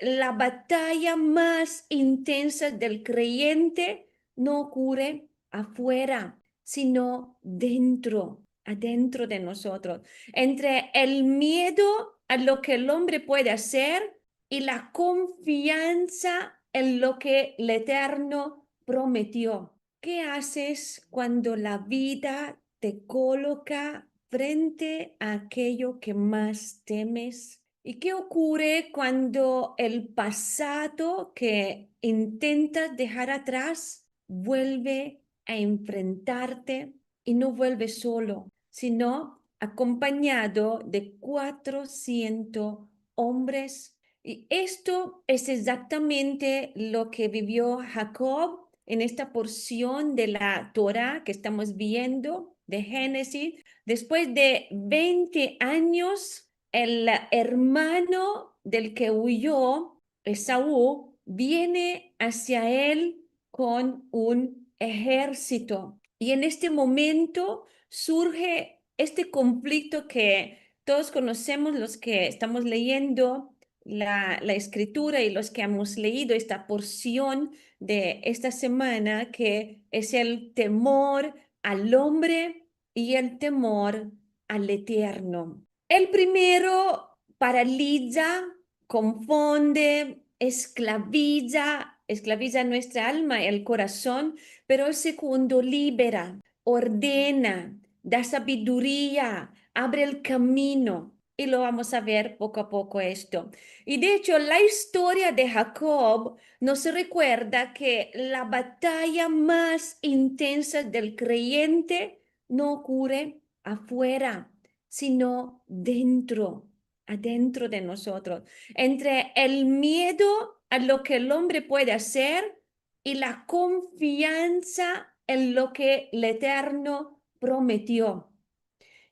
la batalla más intensa del creyente no ocurre afuera, sino dentro, adentro de nosotros, entre el miedo a lo que el hombre puede hacer y la confianza en lo que el Eterno prometió. ¿Qué haces cuando la vida te coloca frente a aquello que más temes? ¿Y qué ocurre cuando el pasado que intentas dejar atrás vuelve a enfrentarte y no vuelve solo, sino acompañado de 400 hombres? Y esto es exactamente lo que vivió Jacob en esta porción de la Torá que estamos viendo de Génesis. Después de 20 años, el hermano del que huyó, Esaú, viene hacia él con un ejército. Y en este momento surge este conflicto que todos conocemos, los que estamos leyendo la escritura y los que hemos leído esta porción de esta semana, que es el temor al hombre y el temor al eterno. El primero paraliza, confunde, esclaviza nuestra alma, el corazón, pero el segundo libera, ordena, da sabiduría, abre el camino. Y lo vamos a ver poco a poco esto. Y de hecho, la historia de Jacob nos recuerda que la batalla más intensa del creyente no ocurre afuera, sino dentro, adentro de nosotros, entre el miedo a lo que el hombre puede hacer y la confianza en lo que el Eterno prometió.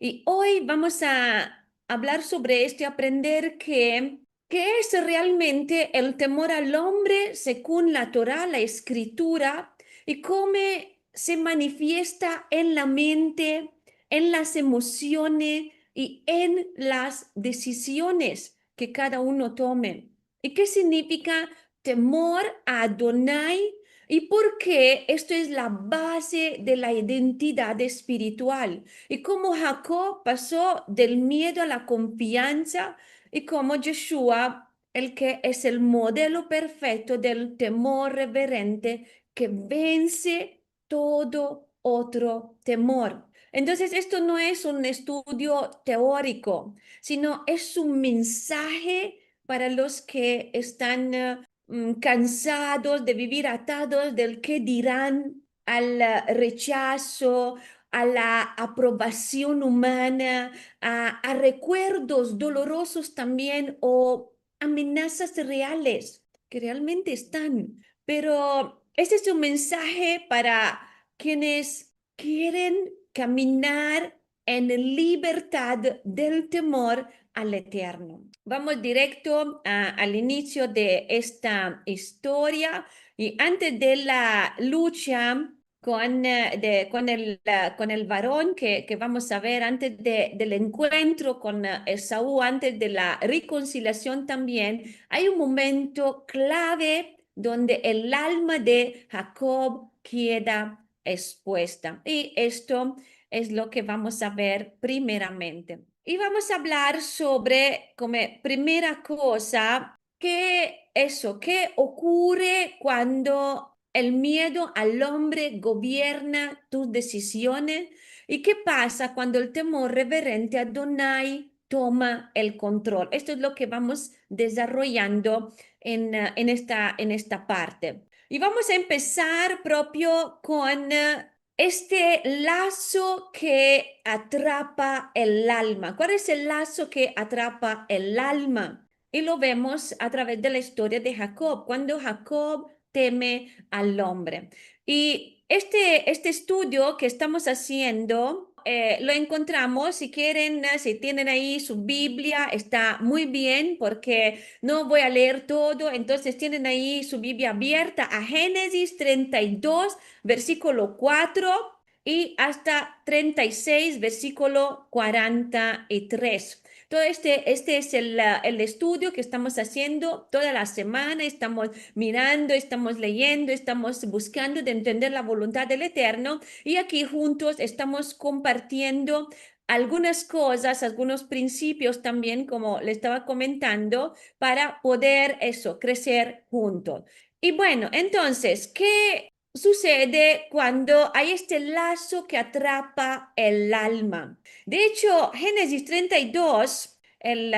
Y hoy vamos a hablar sobre esto y aprender qué es realmente el temor al hombre según la Torá, la escritura, y cómo se manifiesta en la mente, en las emociones y en las decisiones que cada uno tome. ¿Y qué significa temor a Adonai? ¿Y por qué esto es la base de la identidad espiritual? Y cómo Jacob pasó del miedo a la confianza y cómo Yeshua, el que es el modelo perfecto del temor reverente que vence todo otro temor. Entonces, esto no es un estudio teórico, sino es un mensaje para los que están cansados de vivir atados del qué dirán, al rechazo, a la aprobación humana, a recuerdos dolorosos también o amenazas reales que realmente están. Pero este es un mensaje para quienes quieren caminar en libertad del temor al eterno. Vamos directo al inicio de esta historia y antes de la lucha con el varón que vamos a ver antes del encuentro con Esaú, antes de la reconciliación también, hay un momento clave donde el alma de Jacob queda expuesta. Y esto es lo que vamos a ver primeramente. Y vamos a hablar sobre, como primera cosa, qué ocurre cuando el miedo al hombre gobierna tus decisiones y qué pasa cuando el temor reverente a Adonai toma el control. Esto es lo que vamos desarrollando en esta parte. Y vamos a empezar propio con este lazo que atrapa el alma. ¿Cuál es el lazo que atrapa el alma? Y lo vemos a través de la historia de Jacob, cuando Jacob teme al hombre. Y este estudio que estamos haciendo lo encontramos, si quieren, si tienen ahí su Biblia, está muy bien porque no voy a leer todo, entonces tienen ahí su Biblia abierta a Génesis 32 versículo 4 y hasta 36 versículo 43. Todo este es el estudio que estamos haciendo toda la semana, estamos mirando, estamos leyendo, estamos buscando de entender la voluntad del Eterno y aquí juntos estamos compartiendo algunas cosas, algunos principios también, como le estaba comentando, para poder eso, crecer juntos. Y bueno, entonces, ¿qué sucede cuando hay este lazo que atrapa el alma? De hecho, Génesis 32, el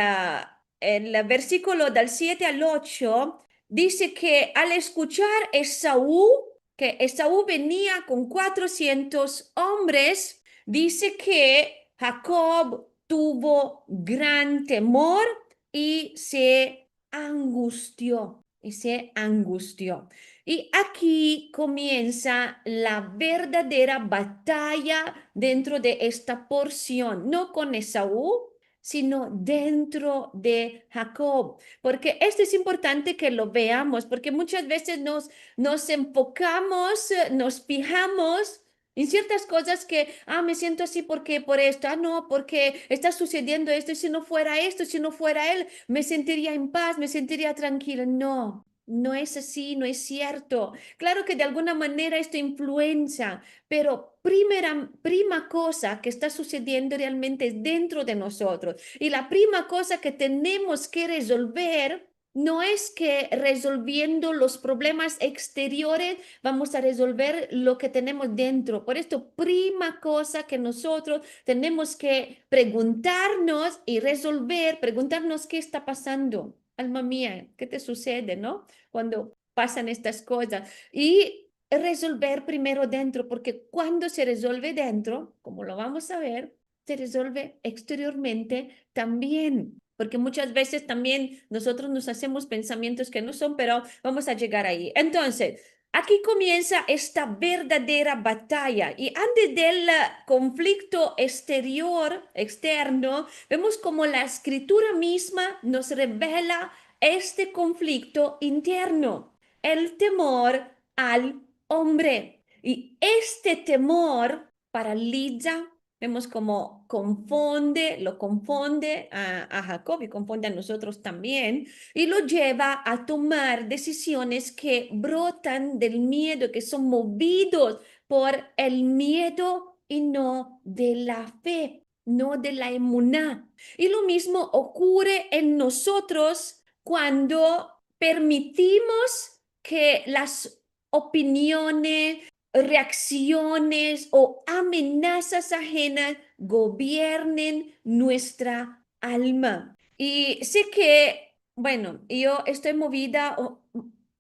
versículo del 7 al 8, dice que al escuchar Esaú, que Esaú venía con 400 hombres, dice que Jacob tuvo gran temor y se angustió, y se angustió. Y aquí comienza la verdadera batalla dentro de esta porción, no con Esaú, sino dentro de Jacob. Porque esto es importante que lo veamos, porque muchas veces nos enfocamos, nos fijamos en ciertas cosas que, me siento así porque por esto, no, porque está sucediendo esto, y si no fuera esto, si no fuera él, me sentiría en paz, me sentiría tranquila. No. No es así, no es cierto. Claro que de alguna manera esto influencia, pero prima cosa que está sucediendo realmente es dentro de nosotros. Y la prima cosa que tenemos que resolver no es que resolviendo los problemas exteriores vamos a resolver lo que tenemos dentro. Por esto, prima cosa que nosotros tenemos que preguntarnos y resolver, preguntarnos qué está pasando. Alma mía, ¿qué te sucede, no? Cuando pasan estas cosas. Y resolver primero dentro, porque cuando se resuelve dentro, como lo vamos a ver, se resuelve exteriormente también, porque muchas veces también nosotros nos hacemos pensamientos que no son, pero vamos a llegar ahí. Entonces, aquí comienza esta verdadera batalla y antes del conflicto externo, vemos como la escritura misma nos revela este conflicto interno, el temor al hombre. Y este temor paraliza, vemos como lo confunde a Jacob y confunde a nosotros también, y lo lleva a tomar decisiones que brotan del miedo, que son movidos por el miedo y no de la fe, no de la emuná. Y lo mismo ocurre en nosotros cuando permitimos que las opiniones, reacciones o amenazas ajenas gobiernen nuestra alma. Y sé que, bueno, yo estoy movida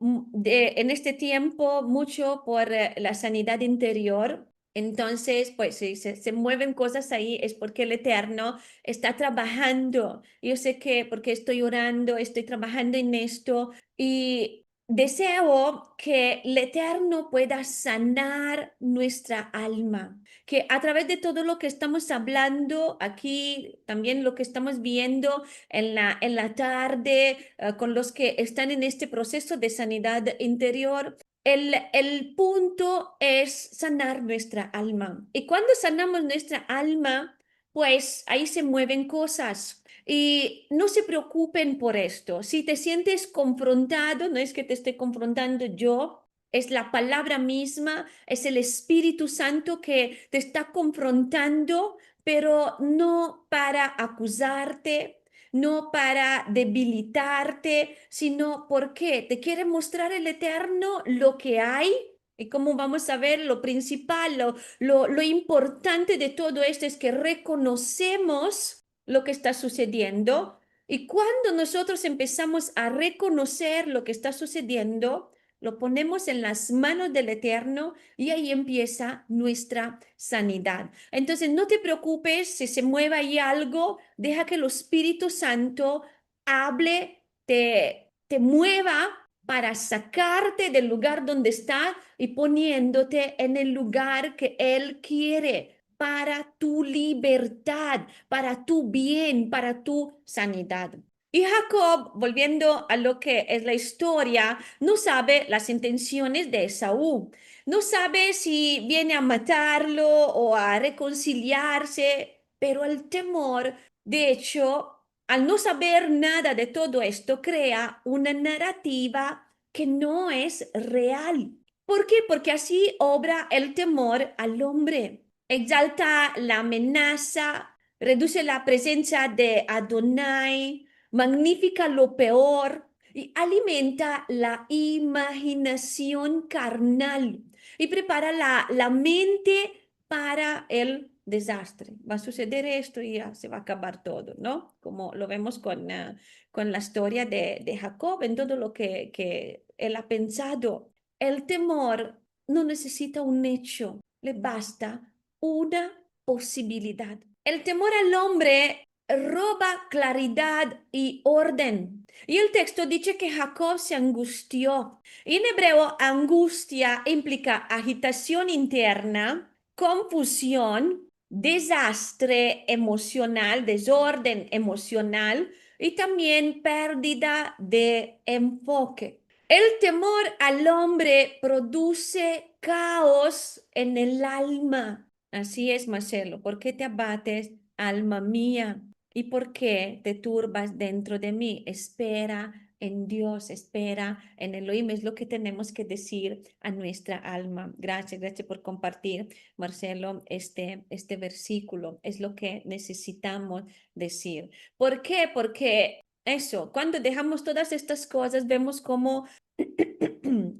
en este tiempo mucho por la sanidad interior. Entonces, pues si se mueven cosas ahí es porque el Eterno está trabajando. Yo sé que porque estoy orando, estoy trabajando en esto y deseo que el Eterno pueda sanar nuestra alma, que a través de todo lo que estamos hablando aquí, también lo que estamos viendo en la tarde, con los que están en este proceso de sanidad interior, el punto es sanar nuestra alma. Y cuando sanamos nuestra alma, pues ahí se mueven cosas. Y no se preocupen por esto. Si te sientes confrontado, no es que te esté confrontando yo, es la palabra misma, es el Espíritu Santo que te está confrontando, pero no para acusarte, no para debilitarte, sino porque te quiere mostrar el Eterno lo que hay. Y como vamos a ver, lo principal, lo importante de todo esto es que reconocemos lo que está sucediendo. Y cuando nosotros empezamos a reconocer lo que está sucediendo, lo ponemos en las manos del Eterno y ahí empieza nuestra sanidad. Entonces, no te preocupes si se mueve ahí algo, deja que el Espíritu Santo hable, te mueva para sacarte del lugar donde está y poniéndote en el lugar que Él quiere para tu libertad, para tu bien, para tu sanidad. Y Jacob, volviendo a lo que es la historia, no sabe las intenciones de Esaú. No sabe si viene a matarlo o a reconciliarse, pero el temor, de hecho, al no saber nada de todo esto, crea una narrativa que no es real. ¿Por qué? Porque así obra el temor al hombre. Exalta la amenaza, reduce la presencia de Adonai, magnifica lo peor y alimenta la imaginación carnal y prepara la mente para el desastre. Va a suceder esto y ya se va a acabar todo, ¿no? Como lo vemos con la historia de Jacob, en todo lo que él ha pensado. El temor no necesita un hecho, le basta una posibilidad. El temor al hombre roba claridad y orden. Y el texto dice que Jacob se angustió. Y en hebreo, angustia implica agitación interna, confusión, desastre emocional, desorden emocional y también pérdida de enfoque. El temor al hombre produce caos en el alma. Así es, Marcelo. ¿Por qué te abates, alma mía? ¿Y por qué te turbas dentro de mí? Espera en Dios, espera en Elohim. Es lo que tenemos que decir a nuestra alma. Gracias, gracias por compartir, Marcelo, este versículo. Es lo que necesitamos decir. ¿Por qué? Porque eso, cuando dejamos todas estas cosas, vemos como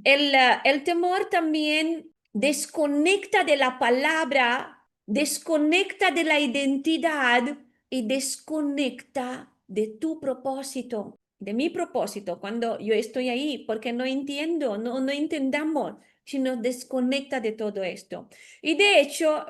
el temor también desconecta de la palabra, desconecta de la identidad y desconecta de tu propósito, de mi propósito, cuando yo estoy ahí, porque no entiendo, no entendamos, sino desconecta de todo esto. Y de hecho,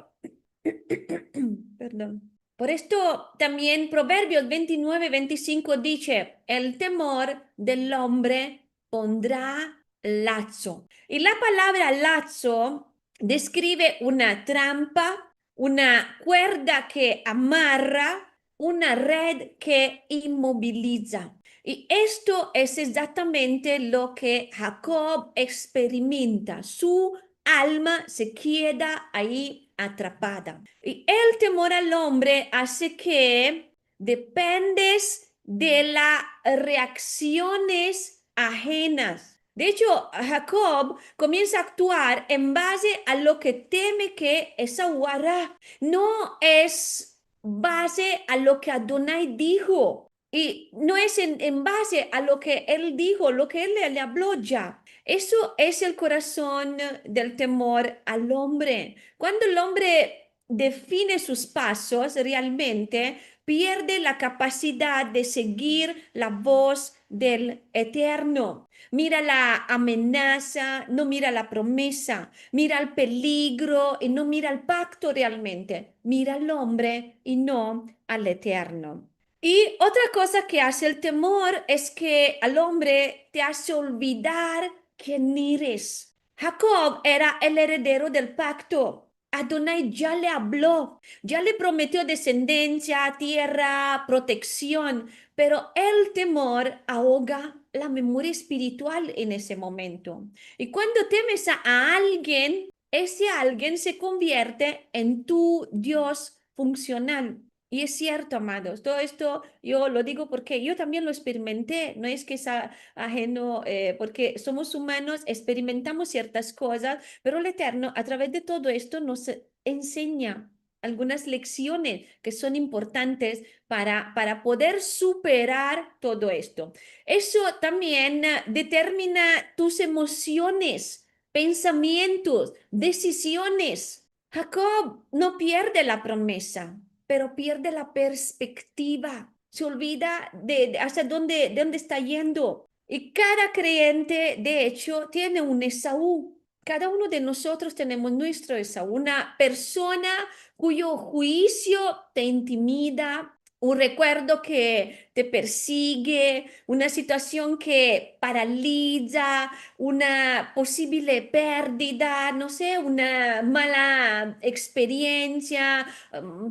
perdón. Por esto también Proverbios 29-25 dice, el temor del hombre pondrá lazo. Y la palabra lazo describe una trampa, una cuerda que amarra, una red que inmoviliza. Y esto es exactamente lo que Jacob experimenta. Su alma se queda ahí atrapada. Y el temor al hombre hace que dependes de las reacciones ajenas. De hecho, Jacob comienza a actuar en base a lo que teme que Esaú hará. No es base a lo que Adonai dijo. Y no es en base a lo que él dijo, lo que él le habló ya. Eso es el corazón del temor al hombre. Cuando el hombre define sus pasos, realmente pierde la capacidad de seguir la voz del Eterno. Mira la amenaza, no mira la promesa, mira el peligro y no mira el pacto realmente. Mira al hombre y no al Eterno. Y otra cosa que hace el temor es que al hombre te hace olvidar quién eres. Jacob era el heredero del pacto. Adonai ya le habló, ya le prometió descendencia, tierra, protección, pero el temor ahoga la memoria espiritual en ese momento. Y cuando temes a alguien, ese alguien se convierte en tu Dios funcional. Y es cierto, amados, todo esto yo lo digo porque yo también lo experimenté, no es que sea ajeno, porque somos humanos, experimentamos ciertas cosas, pero el Eterno a través de todo esto nos enseña algunas lecciones que son importantes para poder superar todo esto. Eso también determina tus emociones, pensamientos, decisiones. Jacob no pierde la promesa, pero pierde la perspectiva. Se olvida de hacia de dónde está yendo. Y cada creyente, de hecho, tiene un Esaú. Cada uno de nosotros tenemos nuestro Esaú, una persona cuyo juicio te intimida, un recuerdo que te persigue, una situación que paraliza, una posible pérdida, no sé, una mala experiencia,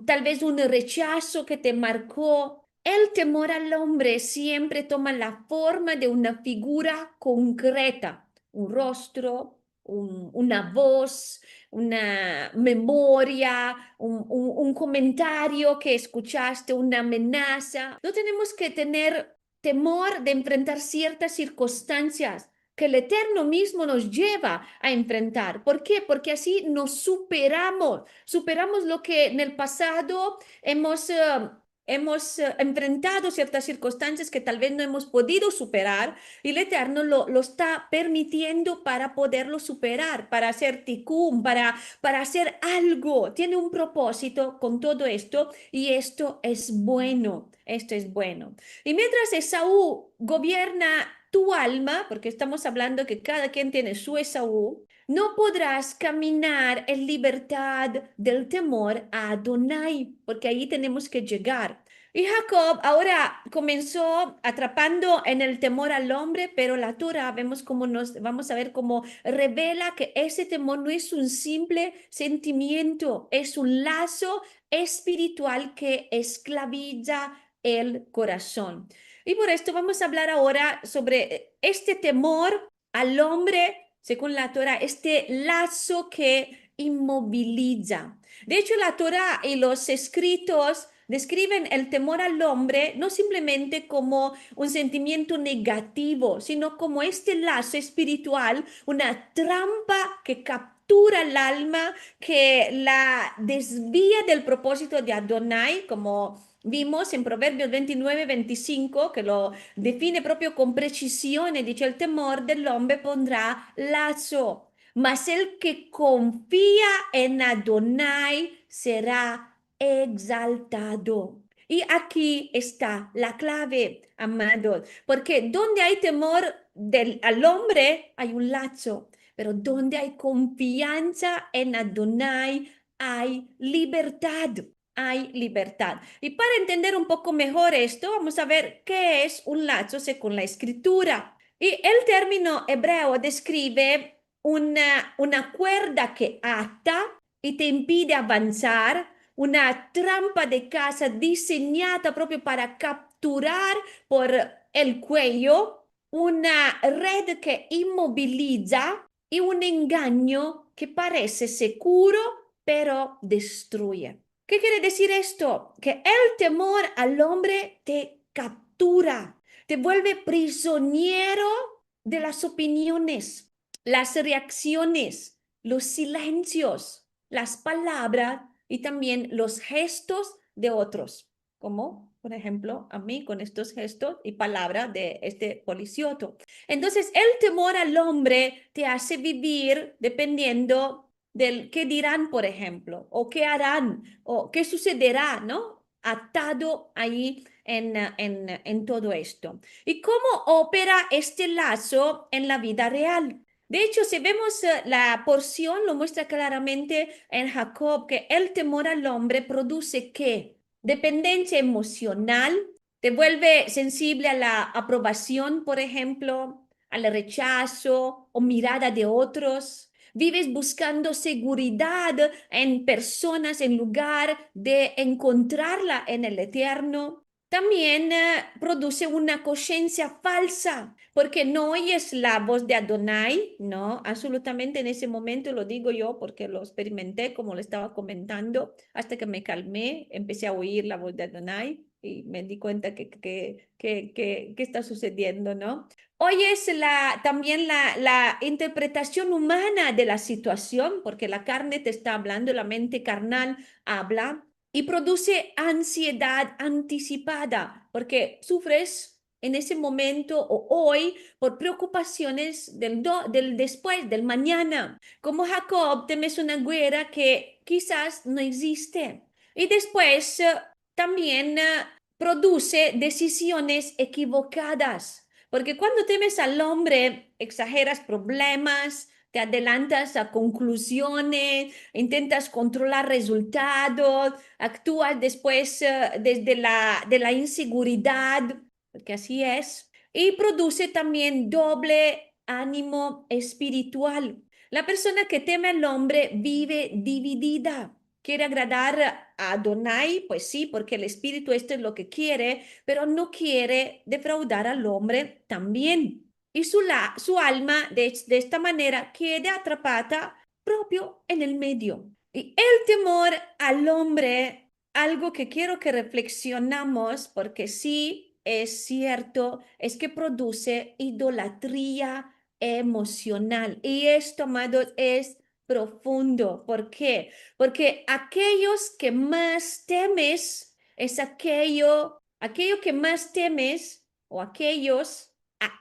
tal vez un rechazo que te marcó. El temor al hombre siempre toma la forma de una figura concreta, un rostro, una voz, una memoria, un comentario que escuchaste, una amenaza. No tenemos que tener temor de enfrentar ciertas circunstancias que el Eterno mismo nos lleva a enfrentar. ¿Por qué? Porque así nos superamos lo que en el pasado hemos enfrentado ciertas circunstancias que tal vez no hemos podido superar y el Eterno lo está permitiendo para poderlo superar, para hacer tikkun, para hacer algo. Tiene un propósito con todo esto y esto es bueno. Y mientras Esaú gobierna tu alma, porque estamos hablando que cada quien tiene su Esaú, no podrás caminar en libertad del temor a Adonai, porque ahí tenemos que llegar. Y Jacob ahora comenzó atrapando en el temor al hombre, pero la Torah vamos a ver cómo revela que ese temor no es un simple sentimiento, es un lazo espiritual que esclaviza el corazón. Y por esto vamos a hablar ahora sobre este temor al hombre, según la Torah, este lazo que inmoviliza. De hecho, la Torah y los escritos describen el temor al hombre no simplemente como un sentimiento negativo, sino como este lazo espiritual, una trampa que captura el alma, que la desvía del propósito de Adonai, como vimos en Proverbios 29-25, que lo define proprio con precisión, y dice, el temor del hombre pondrá lazo, mas el que confía en Adonai será exaltado. Y aquí está la clave, amados, porque donde hay temor al hombre hay un lazo, pero donde hay confianza en Adonai hay libertad. Hay libertad. Y para entender un poco mejor esto, vamos a ver qué es un lazo según la escritura. Y el término hebreo describe una cuerda que ata y te impide avanzar, una trampa de caza diseñada proprio para capturar por el cuello, una red que inmoviliza y un engaño que parece seguro pero destruye. ¿Qué quiere decir esto? Que el temor al hombre te captura, te vuelve prisionero de las opiniones, las reacciones, los silencios, las palabras y también los gestos de otros, como por ejemplo a mí con estos gestos y palabras de este policioto. Entonces, el temor al hombre te hace vivir dependiendo del qué dirán, por ejemplo, o qué harán, o qué sucederá, ¿no? Atado ahí en todo esto. ¿Y cómo opera este lazo en la vida real? De hecho, si vemos la porción, lo muestra claramente en Jacob, que el temor al hombre produce ¿qué? Dependencia emocional, te vuelve sensible a la aprobación, por ejemplo, al rechazo o mirada de otros. Vives buscando seguridad en personas en lugar de encontrarla en el Eterno. También produce una conciencia falsa, porque no oyes la voz de Adonai, no, absolutamente en ese momento lo digo yo porque lo experimenté como lo estaba comentando, hasta que me calmé, empecé a oír la voz de Adonai y me di cuenta que está sucediendo, ¿no? Oyes también la interpretación humana de la situación, porque la carne te está hablando, la mente carnal habla y produce ansiedad anticipada, porque sufres en ese momento o hoy por preocupaciones del después, del mañana. Como Jacob, temes una guerra que quizás no existe. Y después también produce decisiones equivocadas, porque cuando temes al hombre, exageras problemas, te adelantas a conclusiones, intentas controlar resultados, actúas después desde de la inseguridad, porque así es, y produce también doble ánimo espiritual. La persona que teme al hombre vive dividida. Quiere agradar a Adonai, pues sí, porque el espíritu esto es lo que quiere, pero no quiere defraudar al hombre también. y su alma de esta manera queda atrapada propio en el medio. Y el temor al hombre, algo que quiero que reflexionamos, porque sí es cierto, es que produce idolatría emocional. Y esto, amados, es profundo. ¿Por qué? Porque aquellos que más temes es aquello que más temes o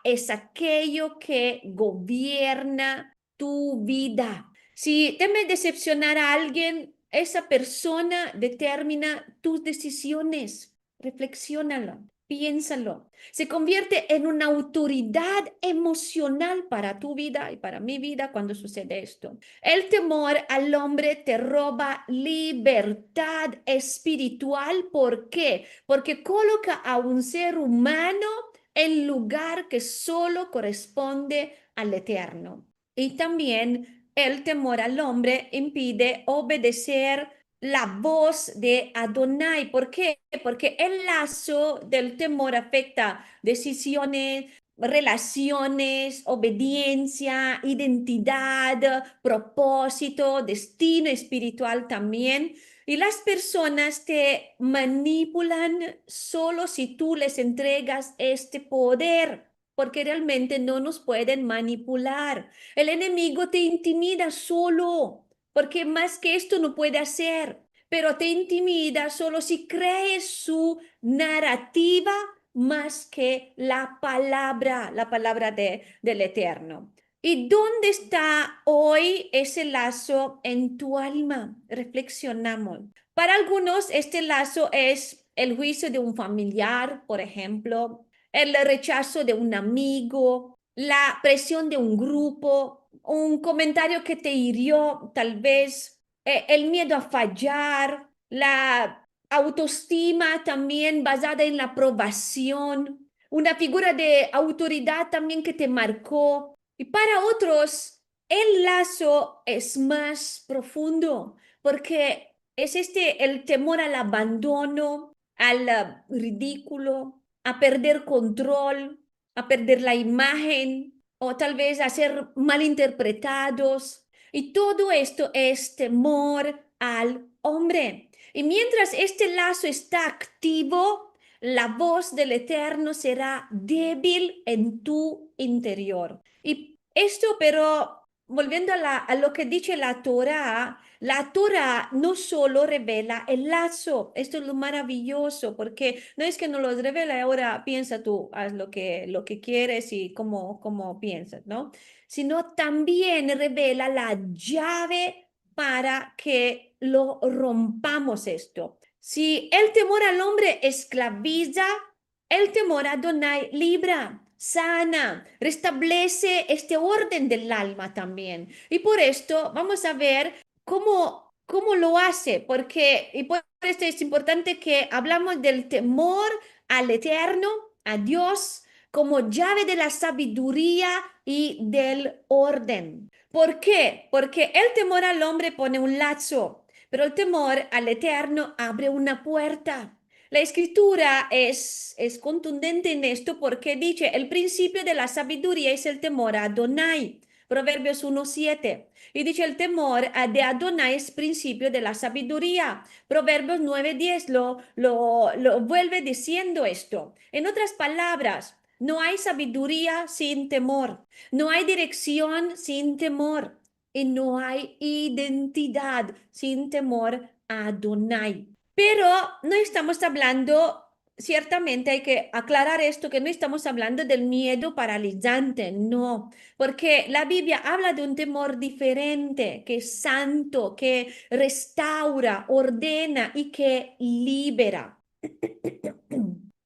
es aquello que gobierna tu vida. Si temes decepcionar a alguien, esa persona determina tus decisiones. Reflexiónalo, piénsalo. Se convierte en una autoridad emocional para tu vida y para mi vida cuando sucede esto. El temor al hombre te roba libertad espiritual. ¿Por qué? Porque coloca a un ser humano en lugar que solo corresponde al Eterno. Y también el temor al hombre impide obedecer la voz de Adonai. ¿Por qué? Porque el lazo del temor afecta decisiones, relaciones, obediencia, identidad, propósito, destino espiritual también. Y las personas te manipulan solo si tú les entregas este poder, porque realmente no nos pueden manipular. El enemigo te intimida solo, porque más que esto no puede hacer, pero te intimida solo si crees su narrativa más que la palabra del Eterno. ¿Y dónde está hoy ese lazo en tu alma? Reflexionamos. Para algunos, este lazo es el juicio de un familiar, por ejemplo, el rechazo de un amigo, la presión de un grupo, un comentario que te hirió, tal vez, el miedo a fallar, la autoestima también basada en la aprobación, una figura de autoridad también que te marcó. Y para otros, el lazo es más profundo porque es el temor al abandono, al ridículo, a perder control, a perder la imagen o tal vez a ser malinterpretados. Y todo esto es temor al hombre. Y mientras este lazo está activo, la voz del Eterno será débil en tu interior. Y esto, pero volviendo a lo que dice la Torah no solo revela el lazo, esto es lo maravilloso, porque no es que nos lo revela y ahora piensa tú, haz lo que quieres y cómo piensas, ¿no? Sino también revela la llave para que lo rompamos esto. Si el temor al hombre esclaviza, el temor a Adonai libra, sana, restablece este orden del alma también. Y por esto vamos a ver cómo lo hace, porque y por esto es importante que hablamos del temor al Eterno, a Dios, como llave de la sabiduría y del orden. ¿Por qué? Porque el temor al hombre pone un lazo, pero el temor al Eterno abre una puerta. La escritura es contundente en esto porque dice, el principio de la sabiduría es el temor a Adonai. Proverbios 1:7. Y dice, el temor de Adonai es principio de la sabiduría. Proverbios 9:10 lo vuelve diciendo esto. En otras palabras, no hay sabiduría sin temor. No hay dirección sin temor. Y no hay identidad sin temor a Adonai. Pero no estamos hablando, ciertamente hay que aclarar esto, que no estamos hablando del miedo paralizante, no, porque la Biblia habla de un temor diferente, que es santo, que restaura, ordena y que libera.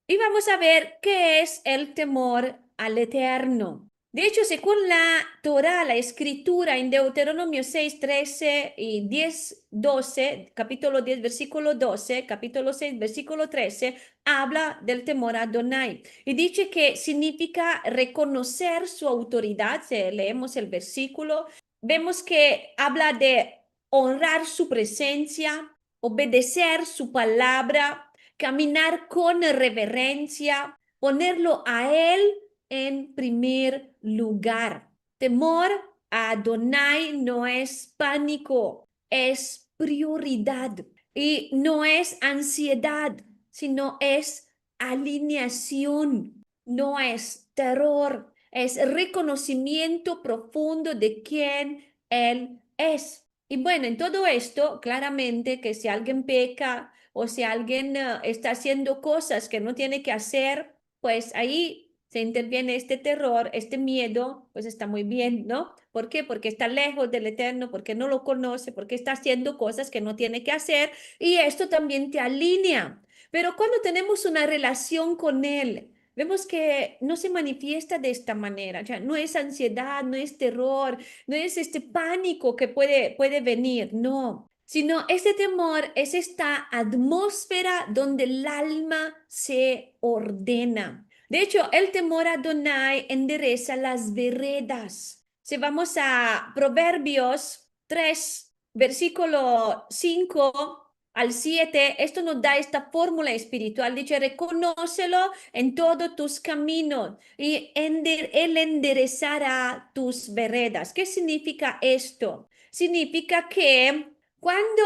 Y vamos a ver qué es el temor al Eterno. De hecho, según la Torá, la escritura en Deuteronomio 6, 13 y 10, 12, capítulo 10, versículo 12, capítulo 6, versículo 13, habla del temor a Adonai. Y dice que significa reconocer su autoridad. Si leemos el versículo, vemos que habla de honrar su presencia, obedecer su palabra, caminar con reverencia, ponerlo a Él en primer lugar. Temor a Adonai no es pánico, es prioridad y no es ansiedad, sino es alineación, no es terror, es reconocimiento profundo de quién Él es. Y bueno, en todo esto, claramente que si alguien peca o si alguien está haciendo cosas que no tiene que hacer, pues ahí se interviene este terror, este miedo, pues está muy bien, ¿no? ¿Por qué? Porque está lejos del Eterno, porque no lo conoce, porque está haciendo cosas que no tiene que hacer y esto también te alinea. Pero cuando tenemos una relación con Él, vemos que no se manifiesta de esta manera, o sea, no es ansiedad, no es terror, no es este pánico que puede venir, no, sino ese temor es esta atmósfera donde el alma se ordena. De hecho, el temor a Adonai endereza las veredas. Si vamos a Proverbios 3, versículo 5 al 7, esto nos da esta fórmula espiritual. Dice, reconócelo en todos tus caminos y Él enderezará tus veredas. ¿Qué significa esto? Significa que cuando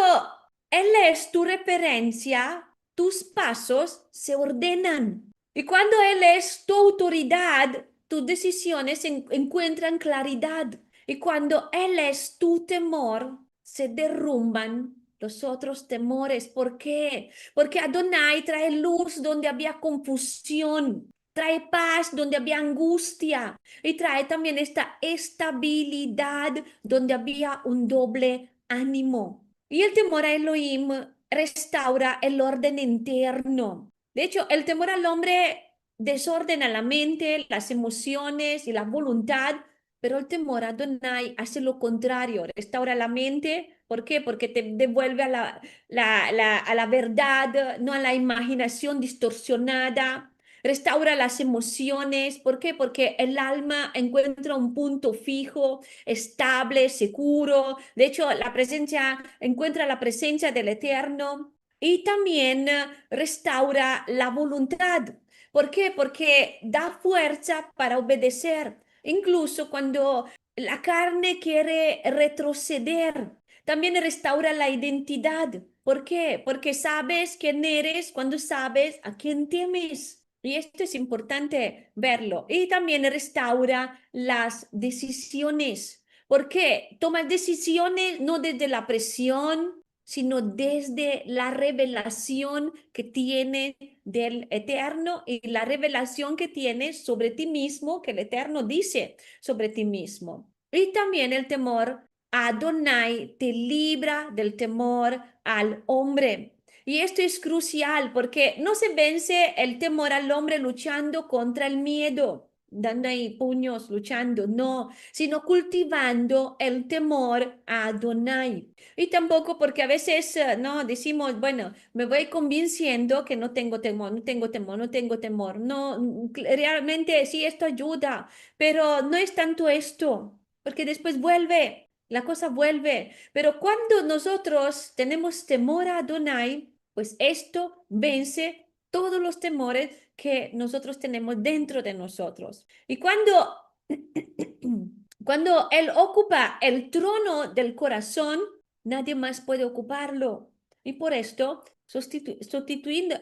Él es tu referencia, tus pasos se ordenan. Y cuando Él es tu autoridad, tus decisiones encuentran claridad. Y cuando Él es tu temor, se derrumban los otros temores. ¿Por qué? Porque Adonai trae luz donde había confusión, trae paz donde había angustia y trae también esta estabilidad donde había un doble ánimo. Y el temor a Elohim restaura el orden interno. De hecho, el temor al hombre desordena la mente, las emociones y la voluntad, pero el temor a Adonai hace lo contrario, restaura la mente. ¿Por qué? Porque te devuelve a a la verdad, no a la imaginación distorsionada. Restaura las emociones. ¿Por qué? Porque el alma encuentra un punto fijo, estable, seguro. De hecho, encuentra la presencia del Eterno y también restaura la voluntad. ¿Por qué? Porque da fuerza para obedecer, incluso cuando la carne quiere retroceder. También restaura la identidad. ¿Por qué? Porque sabes quién eres cuando sabes a quién temes. Y esto es importante verlo. Y también restaura las decisiones. ¿Por qué? Tomas decisiones no desde la presión, sino desde la revelación que tiene del Eterno y la revelación que tienes sobre ti mismo, que el Eterno dice sobre ti mismo. Y también el temor a Adonai te libra del temor al hombre. Y esto es crucial porque no se vence el temor al hombre luchando contra el miedo, dando ahí puños, luchando, no, sino cultivando el temor a Adonai. Y tampoco porque a veces, no, decimos, bueno, me voy convenciendo que no tengo temor, no tengo temor, no tengo temor. No, realmente sí, esto ayuda, pero no es tanto esto, porque después vuelve, la cosa vuelve. Pero cuando nosotros tenemos temor a Adonai, pues esto vence todos los temores que nosotros tenemos dentro de nosotros. Y cuando Él ocupa el trono del corazón, nadie más puede ocuparlo. Y por esto, sustituyendo,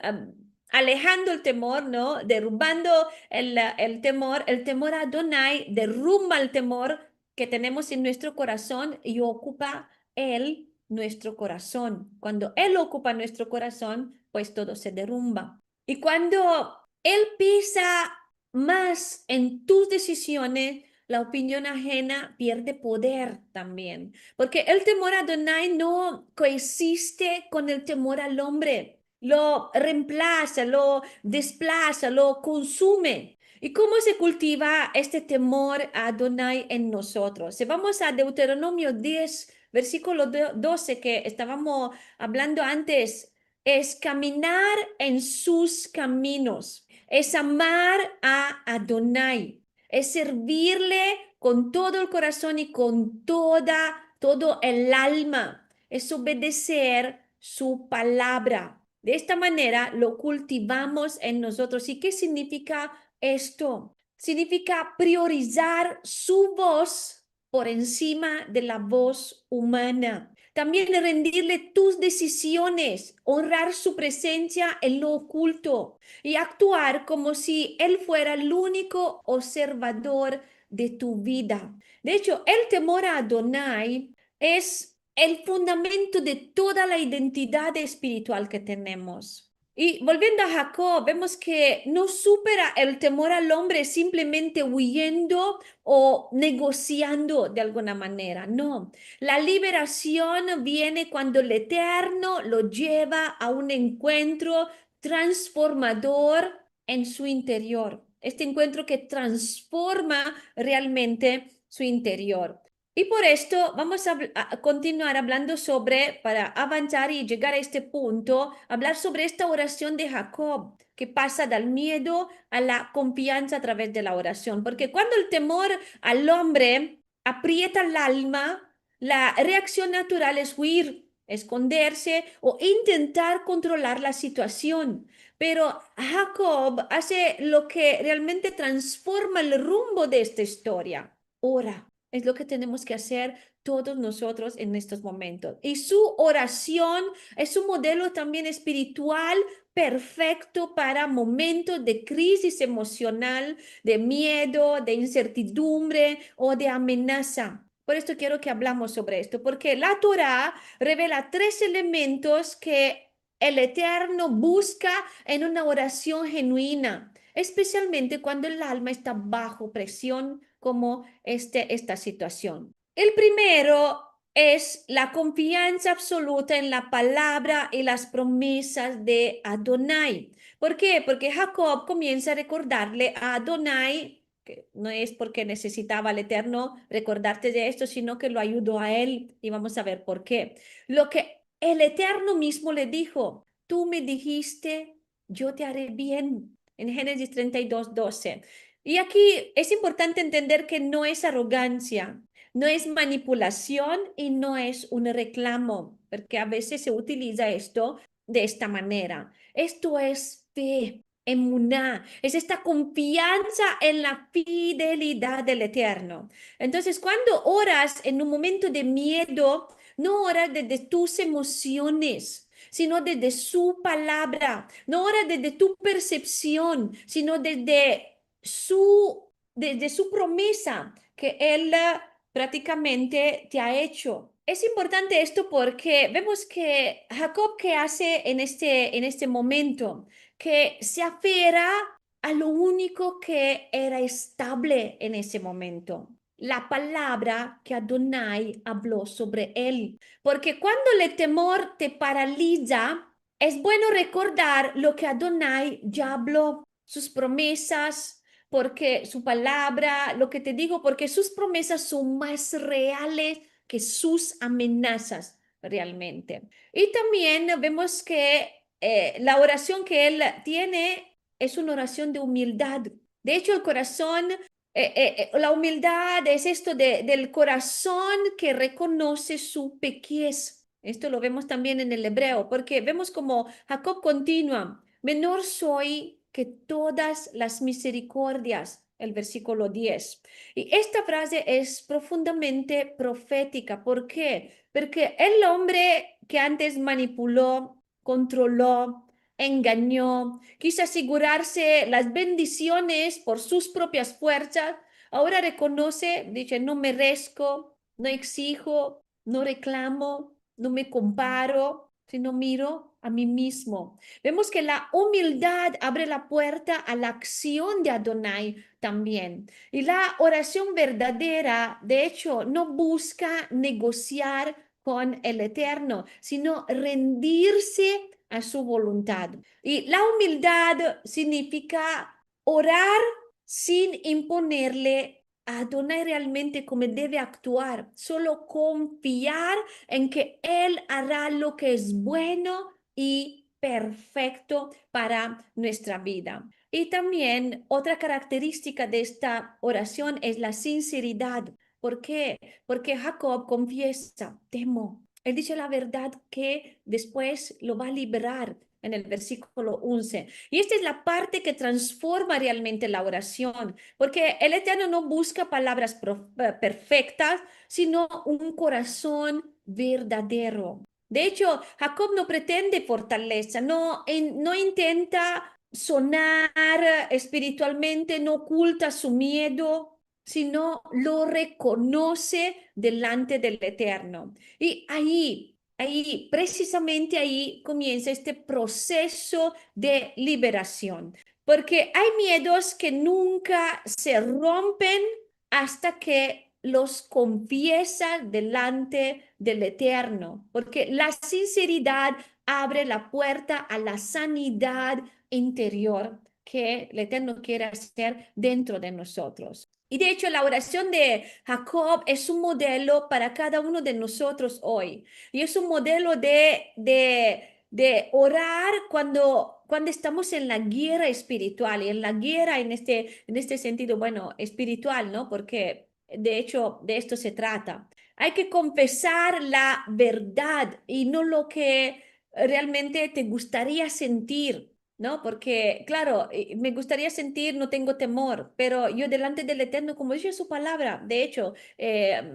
alejando el temor, ¿no? Derrumbando el temor a Adonai, derrumba el temor que tenemos en nuestro corazón y ocupa Él nuestro corazón. Cuando Él ocupa nuestro corazón, pues todo se derrumba. Y cuando Él pisa más en tus decisiones, la opinión ajena pierde poder también, porque el temor a Adonai no coexiste con el temor al hombre, lo reemplaza, lo desplaza, lo consume. ¿Y cómo se cultiva este temor a Adonai en nosotros? Si vamos a Deuteronomio 10, versículo 12 que estábamos hablando antes, es caminar en sus caminos, es amar a Adonai, es servirle con todo el corazón y con todo el alma, es obedecer su palabra. De esta manera lo cultivamos en nosotros. ¿Y qué significa esto? significa priorizar su voz por encima de la voz humana. También rendirle tus decisiones, honrar su presencia en lo oculto y actuar como si Él fuera el único observador de tu vida. De hecho, el temor a Adonai es el fundamento de toda la identidad espiritual que tenemos. Y volviendo a Jacob, vemos que no supera el temor al hombre simplemente huyendo o negociando de alguna manera. No, la liberación viene cuando el Eterno lo lleva a un encuentro transformador en su interior. Este encuentro que transforma realmente su interior. Y por esto vamos a continuar hablando sobre, para avanzar y llegar a este punto, hablar sobre esta oración de Jacob, que pasa del miedo a la confianza a través de la oración. Porque cuando el temor al hombre aprieta el alma, la reacción natural es huir, esconderse o intentar controlar la situación. Pero Jacob hace lo que realmente transforma el rumbo de esta historia. Ora. Es lo que tenemos que hacer todos nosotros en estos momentos. Y su oración es un modelo también espiritual perfecto para momentos de crisis emocional, de miedo, de incertidumbre o de amenaza. Por esto quiero que hablamos sobre esto, porque la Torá revela tres elementos que el Eterno busca en una oración genuina, especialmente cuando el alma está bajo presión como esta situación. El primero es la confianza absoluta en la palabra y las promesas de Adonai. ¿Por qué? Porque Jacob comienza a recordarle a Adonai, que no es porque necesitaba al Eterno recordarte de esto, sino que lo ayudó a él y vamos a ver por qué. Lo que el Eterno mismo le dijo, tú me dijiste, yo te haré bien, en Génesis 32:12. Y aquí es importante entender que no es arrogancia, no es manipulación y no es un reclamo, porque a veces se utiliza esto de esta manera. Esto es fe, emuná, es esta confianza en la fidelidad del Eterno. Entonces, cuando oras en un momento de miedo, no oras desde tus emociones, sino desde su palabra, no oras desde tu percepción, sino desde su promesa que Él prácticamente te ha hecho. Es importante esto porque vemos que Jacob, ¿qué hace en este momento? Que se aferra a lo único que era estable en ese momento, la palabra que Adonai habló sobre él. Porque cuando el temor te paraliza, es bueno recordar lo que Adonai ya habló, sus promesas, porque su palabra, lo que te digo, porque sus promesas son más reales que sus amenazas realmente. Y también vemos que la oración que él tiene es una oración de humildad. De hecho, el corazón, la humildad es esto del corazón que reconoce su pequez. Esto lo vemos también en el hebreo, porque vemos como Jacob continúa, menor soy que todas las misericordias, el versículo 10. Y esta frase es profundamente profética. ¿Por qué? Porque el hombre que antes manipuló, controló, engañó, quiso asegurarse las bendiciones por sus propias fuerzas, ahora reconoce, dice, no merezco, no exijo, no reclamo, no me comparo, sino miro a mí mismo. Vemos que la humildad abre la puerta a la acción de Adonai también. Y la oración verdadera, de hecho, no busca negociar con el Eterno, sino rendirse a su voluntad. Y la humildad significa orar sin imponerle a Adonai realmente cómo debe actuar, solo confiar en que Él hará lo que es bueno y perfecto para nuestra vida. Y también otra característica de esta oración es la sinceridad. ¿Por qué? Porque Jacob confiesa, temo. Él dice la verdad que después lo va a liberar. en el versículo 11. Y esta es la parte que transforma realmente la oración, porque el Eterno no busca palabras perfectas, sino un corazón verdadero. De hecho, Jacob no pretende fortaleza, no intenta sonar espiritualmente, no oculta su miedo, sino lo reconoce delante del Eterno. Y precisamente ahí comienza este proceso de liberación, porque hay miedos que nunca se rompen hasta que los confiesa delante del Eterno, porque la sinceridad abre la puerta a la sanidad interior que el Eterno quiere hacer dentro de nosotros. Y de hecho, la oración de Jacob es un modelo para cada uno de nosotros hoy. Y es un modelo de orar cuando estamos en la guerra espiritual y en la guerra en este sentido, bueno, espiritual, ¿no? Porque de hecho de esto se trata. Hay que confesar la verdad y no lo que realmente te gustaría sentir, ¿no? Porque, claro, me gustaría sentir, no tengo temor, pero yo delante del Eterno, como dice su palabra, de hecho,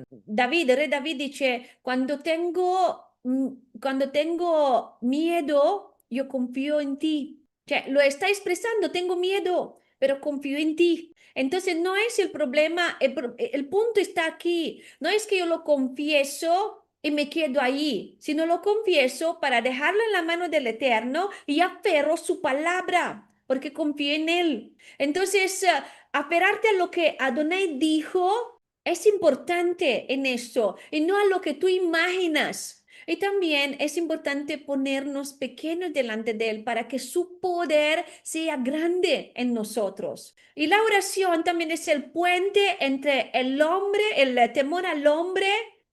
David, el rey David dice, cuando tengo miedo, yo confío en ti. Cioè, lo está expresando, tengo miedo, pero confío en ti. Entonces, no es el problema, el punto está aquí. No es que yo lo confieso y me quedo ahí, sino lo confieso para dejarlo en la mano del Eterno y aferro su palabra, porque confío en él. Entonces, aferrarte a lo que Adonai dijo es importante en eso y no a lo que tú imaginas. Y también es importante ponernos pequeños delante de Él para que su poder sea grande en nosotros. Y la oración también es el puente entre el hombre, el temor al hombre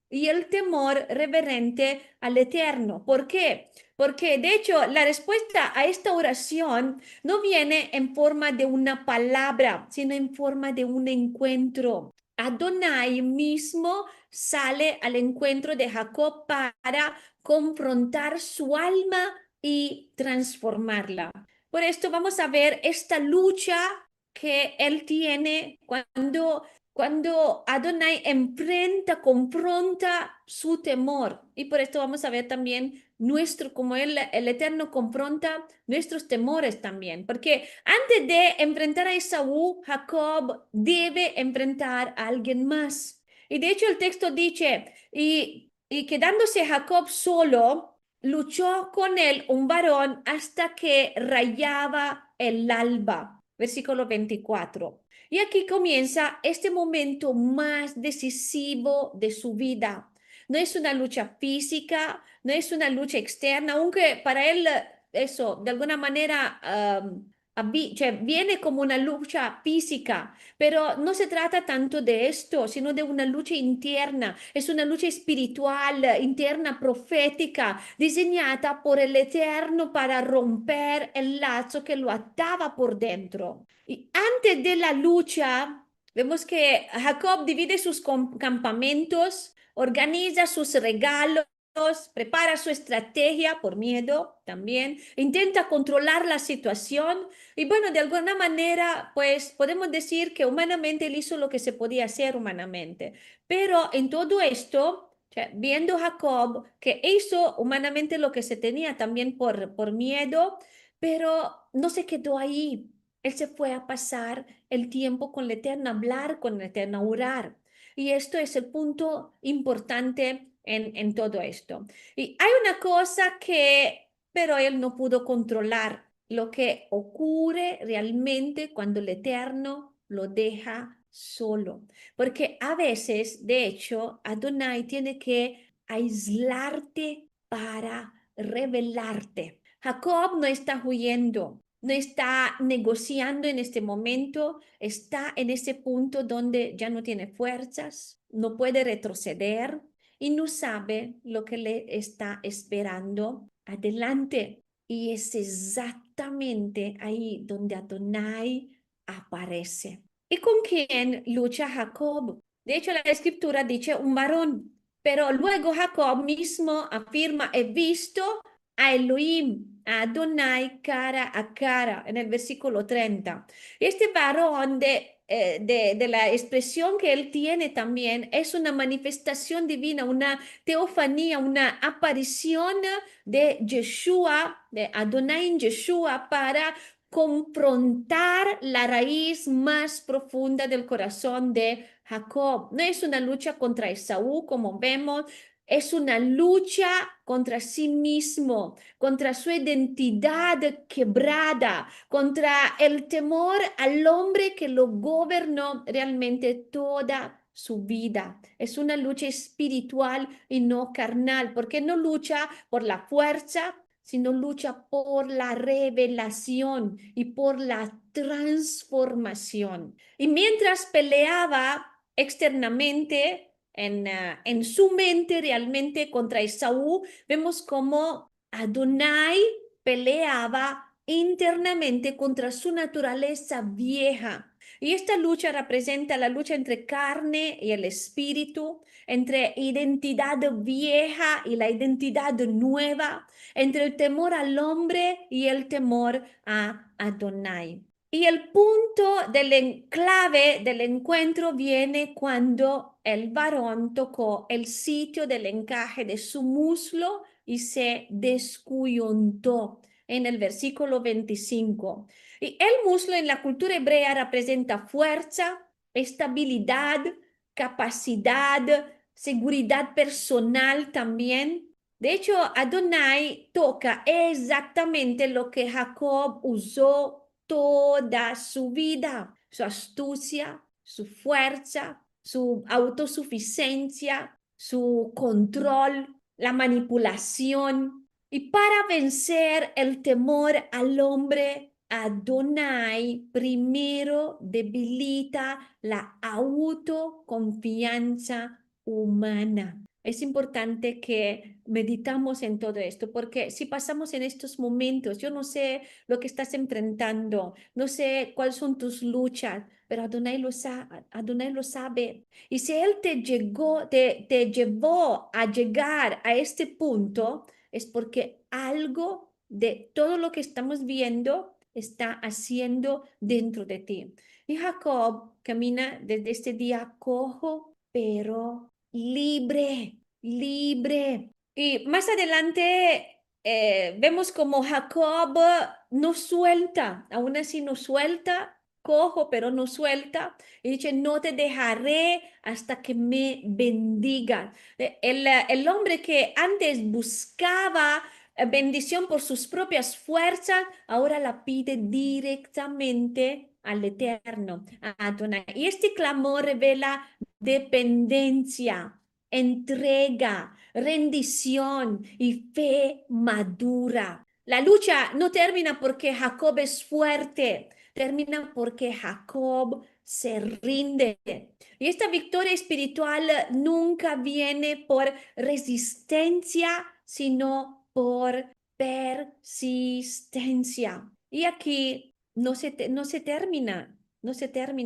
y el temor reverente al Eterno. ¿Por qué? Porque de hecho la respuesta a esta oración no viene en forma de una palabra, sino en forma de un encuentro. Adonai mismo sale al encuentro de Jacob para confrontar su alma y transformarla. Por esto vamos a ver esta lucha que él tiene cuando Adonai confronta su temor. Y por esto vamos a ver también como el Eterno confronta nuestros temores también. Porque antes de enfrentar a Esaú, Jacob debe enfrentar a alguien más. Y de hecho el texto dice, y quedándose Jacob solo, luchó con él un varón hasta que rayaba el alba. Versículo 24. Y aquí comienza este momento más decisivo de su vida. No es una lucha física, no es una lucha externa, aunque para él eso de alguna manera cioè, viene como una lucha física, pero no se trata tanto de esto, sino de una lucha interna, es una lucha espiritual, interna, profética, diseñada por el Eterno para romper el lazo que lo ataba por dentro. Y antes de la lucha, vemos que Jacob divide sus campamentos, organiza sus regalos, prepara su estrategia por miedo también, intenta controlar la situación y bueno, de alguna manera, pues podemos decir que humanamente él hizo lo que se podía hacer humanamente, pero en todo esto, viendo Jacob que hizo humanamente lo que se tenía también por miedo, pero no se quedó ahí. Él se fue a pasar el tiempo con el Eterno, a hablar con el Eterno, a orar. Y esto es el punto importante en todo esto. Y hay una cosa pero él no pudo controlar, lo que ocurre realmente cuando el Eterno lo deja solo. Porque a veces, de hecho, Adonai tiene que aislarte para revelarte. Jacob no está huyendo, no está negociando en este momento, está en ese punto donde ya no tiene fuerzas, no puede retroceder y no sabe lo que le está esperando adelante. Y es exactamente ahí donde Adonai aparece. ¿Y con quién lucha Jacob? De hecho, la escritura dice un varón, pero luego Jacob mismo afirma, he visto a Elohim. a Adonai cara a cara en el versículo 30. Este varón de la expresión que él tiene también es una manifestación divina, una teofanía, una aparición de Yeshua, de Adonai en Yeshua para confrontar la raíz más profunda del corazón de Jacob. No es una lucha contra Esaú, como vemos, es una lucha contra sí mismo, contra su identidad quebrada, contra el temor al hombre que lo gobernó realmente toda su vida. Es una lucha espiritual y no carnal, porque no lucha por la fuerza, sino lucha por la revelación y por la transformación. Y mientras peleaba externamente, en su mente realmente contra Esaú, vemos cómo Adonai peleaba internamente contra su naturaleza vieja. Y esta lucha representa la lucha entre carne y el espíritu, entre identidad vieja y la identidad nueva, entre el temor al hombre y el temor a Adonai. Y el punto del enclave del encuentro viene cuando el varón tocó el sitio del encaje de su muslo y se descuyuntó en el versículo 25. Y el muslo en la cultura hebrea representa fuerza, estabilidad, capacidad, seguridad personal también. De hecho, Adonai toca exactamente lo que Jacob usó toda su vida, su astucia, su fuerza, su autosuficiencia, su control, la manipulación. Y para vencer el temor al hombre, Adonai primero debilita la autoconfianza humana. Es importante que meditamos en todo esto, porque si pasamos en estos momentos, yo no sé lo que estás enfrentando, no sé cuáles son tus luchas, pero Adonai lo sabe. Y si Él te llevó a llegar a este punto, es porque algo de todo lo que estamos viendo está haciendo dentro de ti. Y Jacob camina desde este día cojo, pero libre, libre. Y más adelante vemos como Jacob no suelta, aún así no suelta, cojo, pero no suelta. Y dice, no te dejaré hasta que me bendigas. El hombre que antes buscaba bendición por sus propias fuerzas, ahora la pide directamente al Eterno, a Adonai. Y este clamor revela dependencia, entrega, rendición y fe madura. La lucha no termina porque Jacob es fuerte, termina porque Jacob se rinde. Y esta victoria espiritual nunca viene por resistencia, sino por persistencia. Y aquí no se termina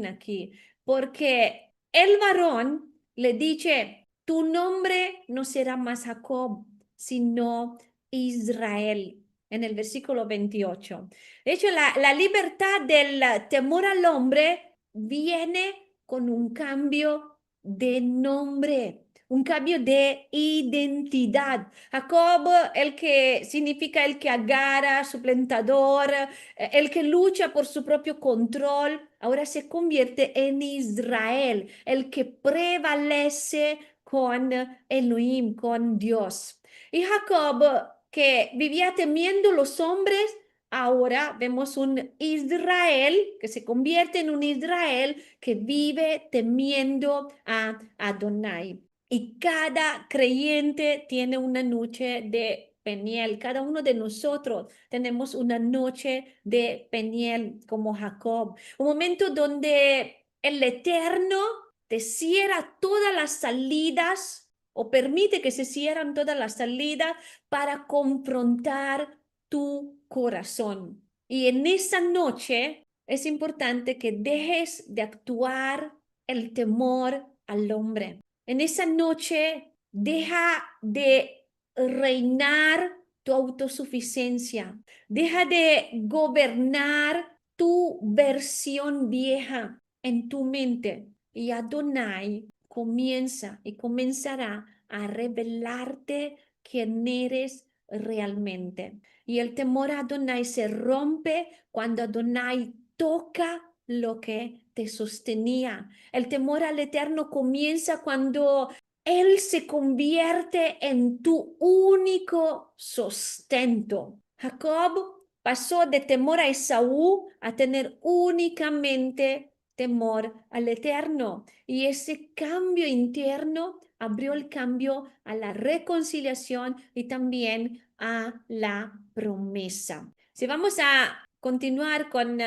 aquí, porque el varón le dice, tu nombre no será más Jacob, sino Israel, en el versículo 28. De hecho, la libertad del temor al hombre viene con un cambio de nombre, un cambio de identidad. Jacob, el que significa el que agarra, suplantador, el que lucha por su propio control, ahora se convierte en Israel, el que prevalece con Elohim, con Dios. Y Jacob, que vivía temiendo los hombres, ahora vemos un Israel que se convierte en un Israel que vive temiendo a Adonai. Y cada creyente tiene una noche de Peniel. Cada uno de nosotros tenemos una noche de Peniel como Jacob. Un momento donde el Eterno te cierra todas las salidas o permite que se cierran todas las salidas para confrontar tu corazón. Y en esa noche es importante que dejes de actuar el temor al hombre. En esa noche deja de reinar tu autosuficiencia. Deja de gobernar tu versión vieja en tu mente. Y Adonai comienza y comenzará a revelarte quién eres realmente. Y el temor a Adonai se rompe cuando Adonai toca lo que te sostenía. El temor al Eterno comienza cuando Él se convierte en tu único sustento. Jacob pasó de temor a Esaú a tener únicamente temor al Eterno. Y ese cambio interno abrió el cambio a la reconciliación y también a la promesa. Si vamos a continuar con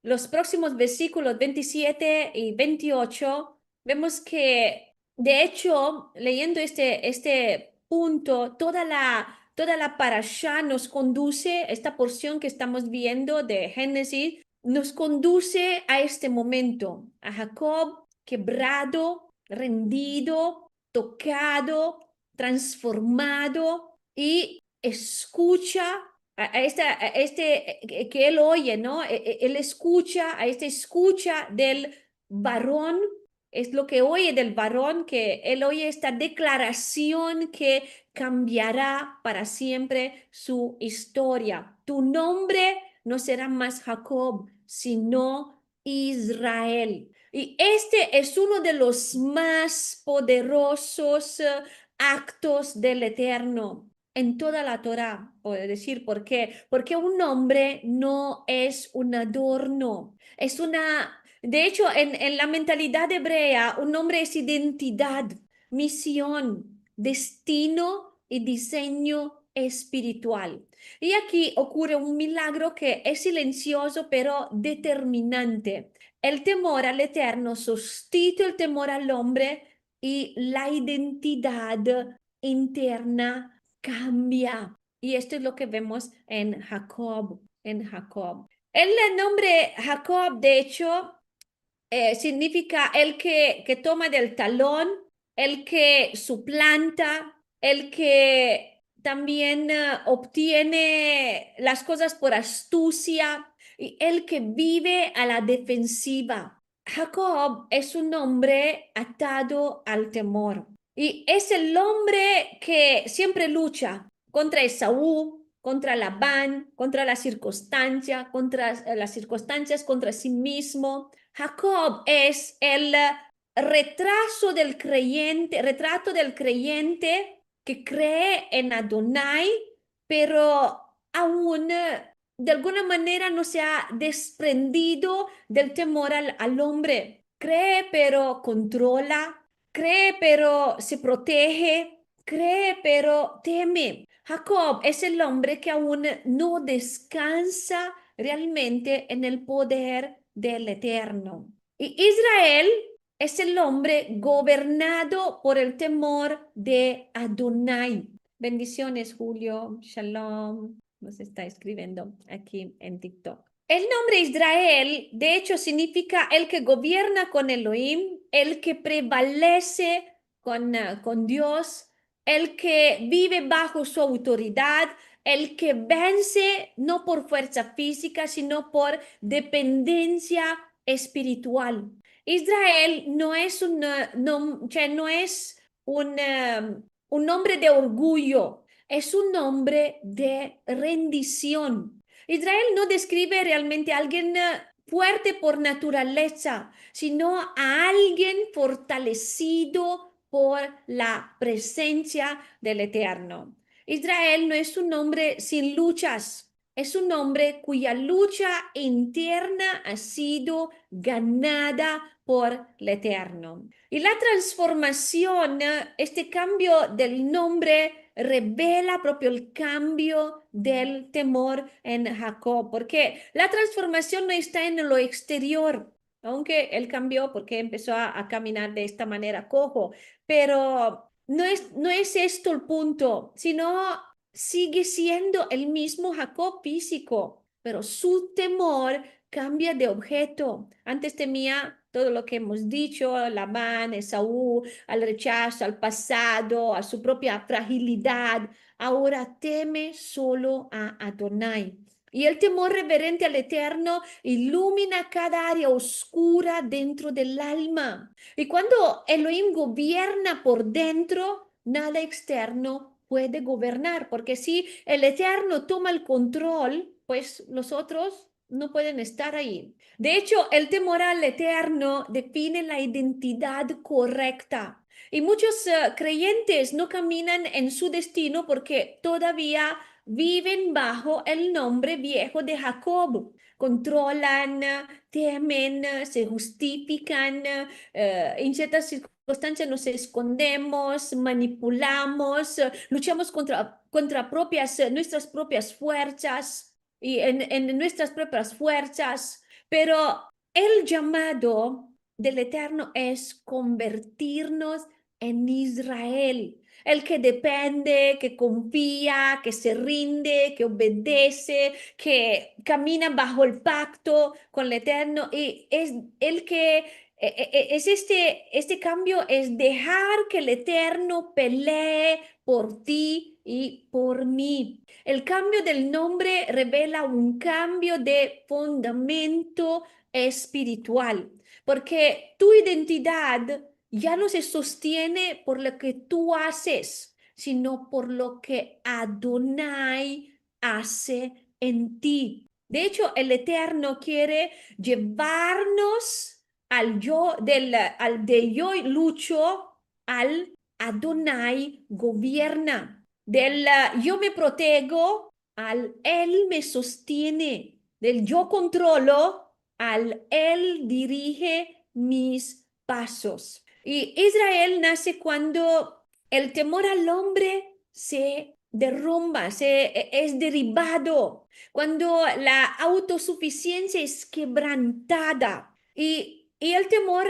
los próximos versículos 27 y 28, vemos que, de hecho, leyendo este punto, toda la parashá nos conduce, esta porción que estamos viendo de Génesis, nos conduce a este momento, a Jacob quebrado, rendido, tocado, transformado y escucha que él oye, ¿no? Él escucha, a esta escucha del varón, es lo que oye del varón, que él oye esta declaración que cambiará para siempre su historia. Tu nombre no será más Jacob, sino Israel. Y este es uno de los más poderosos actos del Eterno en toda la Torá, puedo decir por qué. Porque un nombre no es un adorno, es una... De hecho, en la mentalidad hebrea, un nombre es identidad, misión, destino y diseño espiritual. Y aquí ocurre un milagro que es silencioso pero determinante. El temor al Eterno sustituye el temor al hombre y la identidad interna cambia. Y esto es lo que vemos en Jacob, en Jacob. El nombre Jacob, de hecho, significa que toma del talón, el que suplanta, el que también obtiene las cosas por astucia y el que vive a la defensiva. Jacob es un hombre atado al temor y es el hombre que siempre lucha contra Esaú, contra Labán, contra la circunstancia, contra las circunstancias, contra sí mismo. Jacob es el retrato del creyente que cree en Adonai, pero aún de alguna manera no se ha desprendido del temor al hombre. Cree, pero controla. Cree, pero se protege. Cree, pero teme. Jacob es el hombre que aún no descansa realmente en el poder del Eterno. Y Israel es el hombre gobernado por el temor de Adonai. Bendiciones, Julio. Shalom. Nos está escribiendo aquí en TikTok. El nombre Israel, de hecho, significa el que gobierna con Elohim, el que prevalece con Dios, el que vive bajo su autoridad, el que vence no por fuerza física, sino por dependencia espiritual. Israel no es no es un nombre de orgullo, es un nombre de rendición. Israel no describe realmente a alguien fuerte por naturaleza, sino a alguien fortalecido por la presencia del Eterno. Israel no es un hombre sin luchas, es un hombre cuya lucha interna ha sido ganada por el Eterno. Y la transformación, este cambio del nombre revela propio el cambio del temor en Jacob, porque la transformación no está en lo exterior, aunque él cambió porque empezó a caminar de esta manera cojo, pero no es esto el punto, sino sigue siendo el mismo Jacob físico, pero su temor cambia de objeto. Antes temía todo lo que hemos dicho, Labán, Esaú, al rechazo, al pasado, a su propia fragilidad, ahora teme solo a Adonai. Y el temor reverente al Eterno ilumina cada área oscura dentro del alma. Y cuando Elohim gobierna por dentro, nada externo puede gobernar, porque si el Eterno toma el control, pues los otros no pueden estar ahí. De hecho, el temor al Eterno define la identidad correcta. Y muchos creyentes no caminan en su destino porque todavía viven bajo el nombre viejo de Jacob. Controlan, temen, se justifican, en ciertas circunstancias nos escondemos, manipulamos, luchamos nuestras propias fuerzas y en nuestras propias fuerzas, pero el llamado del Eterno es convertirnos en Israel, el que depende, que confía, que se rinde, que obedece, que camina bajo el pacto con el Eterno y es el que es este cambio es dejar que el Eterno pelee por ti y por mí. El cambio del nombre revela un cambio de fundamento espiritual, porque tu identidad ya no se sostiene por lo que tú haces, sino por lo que Adonai hace en ti. De hecho, el Eterno quiere llevarnos al de yo lucho, al Adonai gobierna. Del yo me protejo al Él me sostiene. Del yo controlo al Él dirige mis pasos. Y Israel nace cuando el temor al hombre se derrumba, es derribado, cuando la autosuficiencia es quebrantada y el temor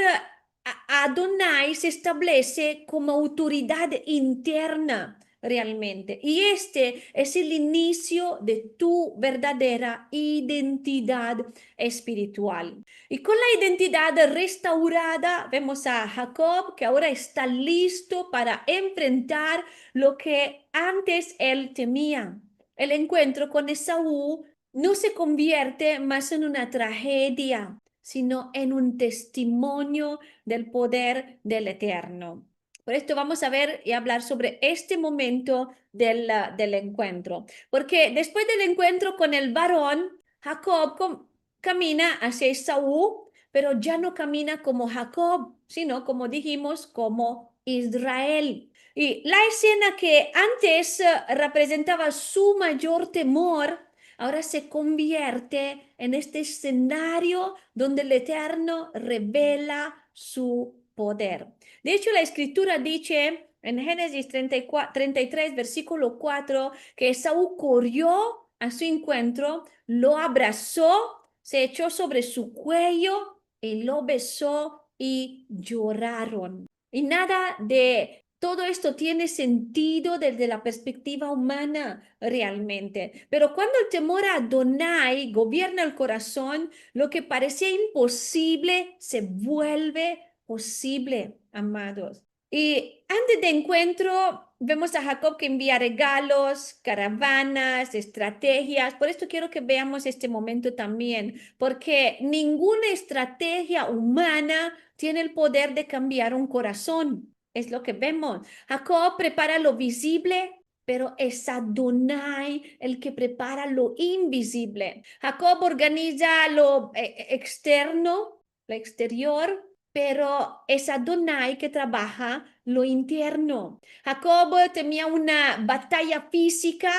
a Adonai se establece como autoridad interna realmente. Y este es el inicio de tu verdadera identidad espiritual. Y con la identidad restaurada, vemos a Jacob que ahora está listo para enfrentar lo que antes él temía. El encuentro con Esaú no se convierte más en una tragedia, sino en un testimonio del poder del Eterno. Por esto vamos a ver y hablar sobre este momento del encuentro, porque después del encuentro con el varón, Jacob camina hacia Esaú, pero ya no camina como Jacob, sino como dijimos, como Israel. Y la escena que antes representaba su mayor temor, ahora se convierte en este escenario donde el Eterno revela su poder. De hecho, la escritura dice en Génesis 33, versículo 4, que Esaú corrió a su encuentro, lo abrazó, se echó sobre su cuello y lo besó y lloraron. Y nada de todo esto tiene sentido desde la perspectiva humana realmente. Pero cuando el temor a Adonai gobierna el corazón, lo que parecía imposible se vuelve posible, amados. Y antes de encuentro, vemos a Jacob que envía regalos, caravanas, estrategias. Por esto quiero que veamos este momento también, porque ninguna estrategia humana tiene el poder de cambiar un corazón. Es lo que vemos. Jacob prepara lo visible, pero es Adonai el que prepara lo invisible. Jacob organiza lo externo, lo exterior, pero es Adonai que trabaja lo interno. Jacob temía una batalla física,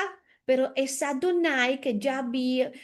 pero es Adonai que ya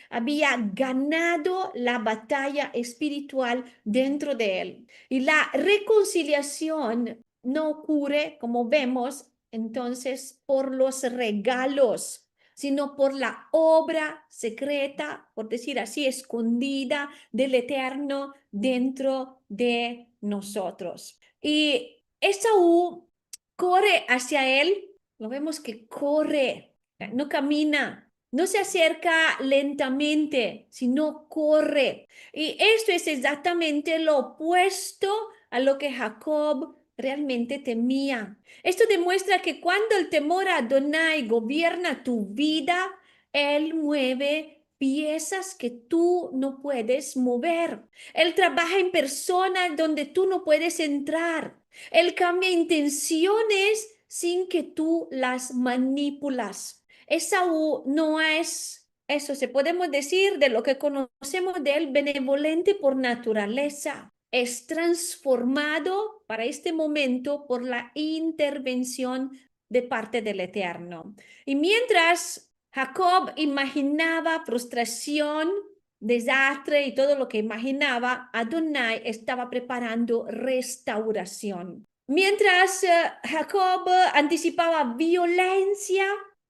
había ganado la batalla espiritual dentro de él. Y la reconciliación no ocurre, como vemos, entonces por los regalos, sino por la obra secreta, por decir así, escondida del Eterno dentro de nosotros. Y Esaú corre hacia él, lo vemos que corre, no camina. No se acerca lentamente, sino corre. Y esto es exactamente lo opuesto a lo que Jacob realmente temía. Esto demuestra que cuando el temor a Adonai gobierna tu vida, él mueve piezas que tú no puedes mover. Él trabaja en personas donde tú no puedes entrar. Él cambia intenciones sin que tú las manipulas. Esaú no es eso, se podemos decir de lo que conocemos de él, benevolente por naturaleza. Es transformado para este momento por la intervención de parte del Eterno. Y mientras Jacob imaginaba frustración, desastre y todo lo que imaginaba, Adonai estaba preparando restauración. Mientras Jacob anticipaba violencia,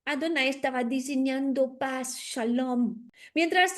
Adonai estaba diseñando paz, shalom. Mientras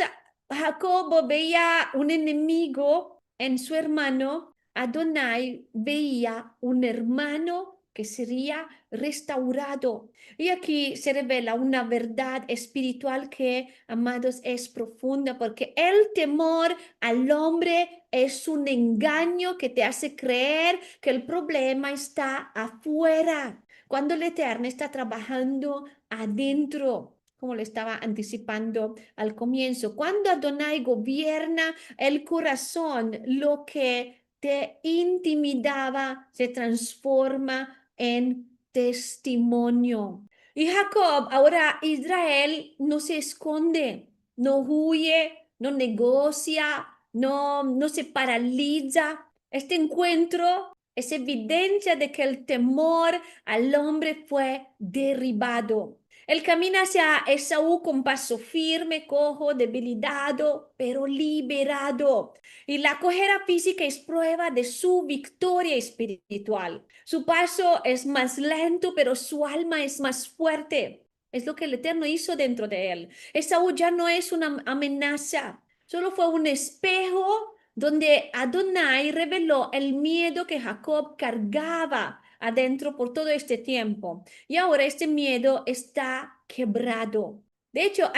Jacob veía un enemigo en su hermano, Adonai veía un hermano que sería restaurado. Y aquí se revela una verdad espiritual que, amados, es profunda, porque el temor al hombre es un engaño que te hace creer que el problema está afuera, cuando el Eterno está trabajando adentro, como le estaba anticipando al comienzo. Cuando Adonai gobierna el corazón, lo que te intimidaba se transforma en testimonio. Y Jacob, ahora Israel, no se esconde, no huye, no negocia, no se paraliza. Este encuentro es evidencia de que el temor al hombre fue derribado. Él camina hacia Esaú con paso firme, cojo, debilitado, pero liberado. Y la cojera física es prueba de su victoria espiritual. Su paso es más lento, pero su alma es más fuerte. Es lo que el Eterno hizo dentro de él. Esaú ya no es una amenaza, solo fue un espejo donde Adonai reveló el miedo que Jacob cargaba adentro por todo este tiempo. Y ahora este miedo está quebrado. De hecho,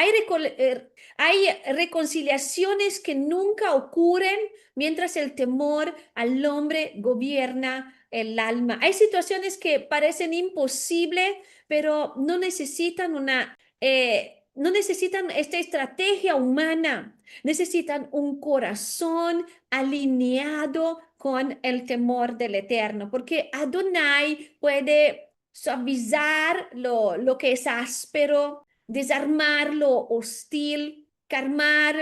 hay reconciliaciones que nunca ocurren mientras el temor al hombre gobierna el alma. Hay situaciones que parecen imposibles, pero no necesitan esta estrategia humana. Necesitan un corazón alineado con el temor del Eterno, porque Adonai puede suavizar lo que es áspero, desarmar lo hostil, calmar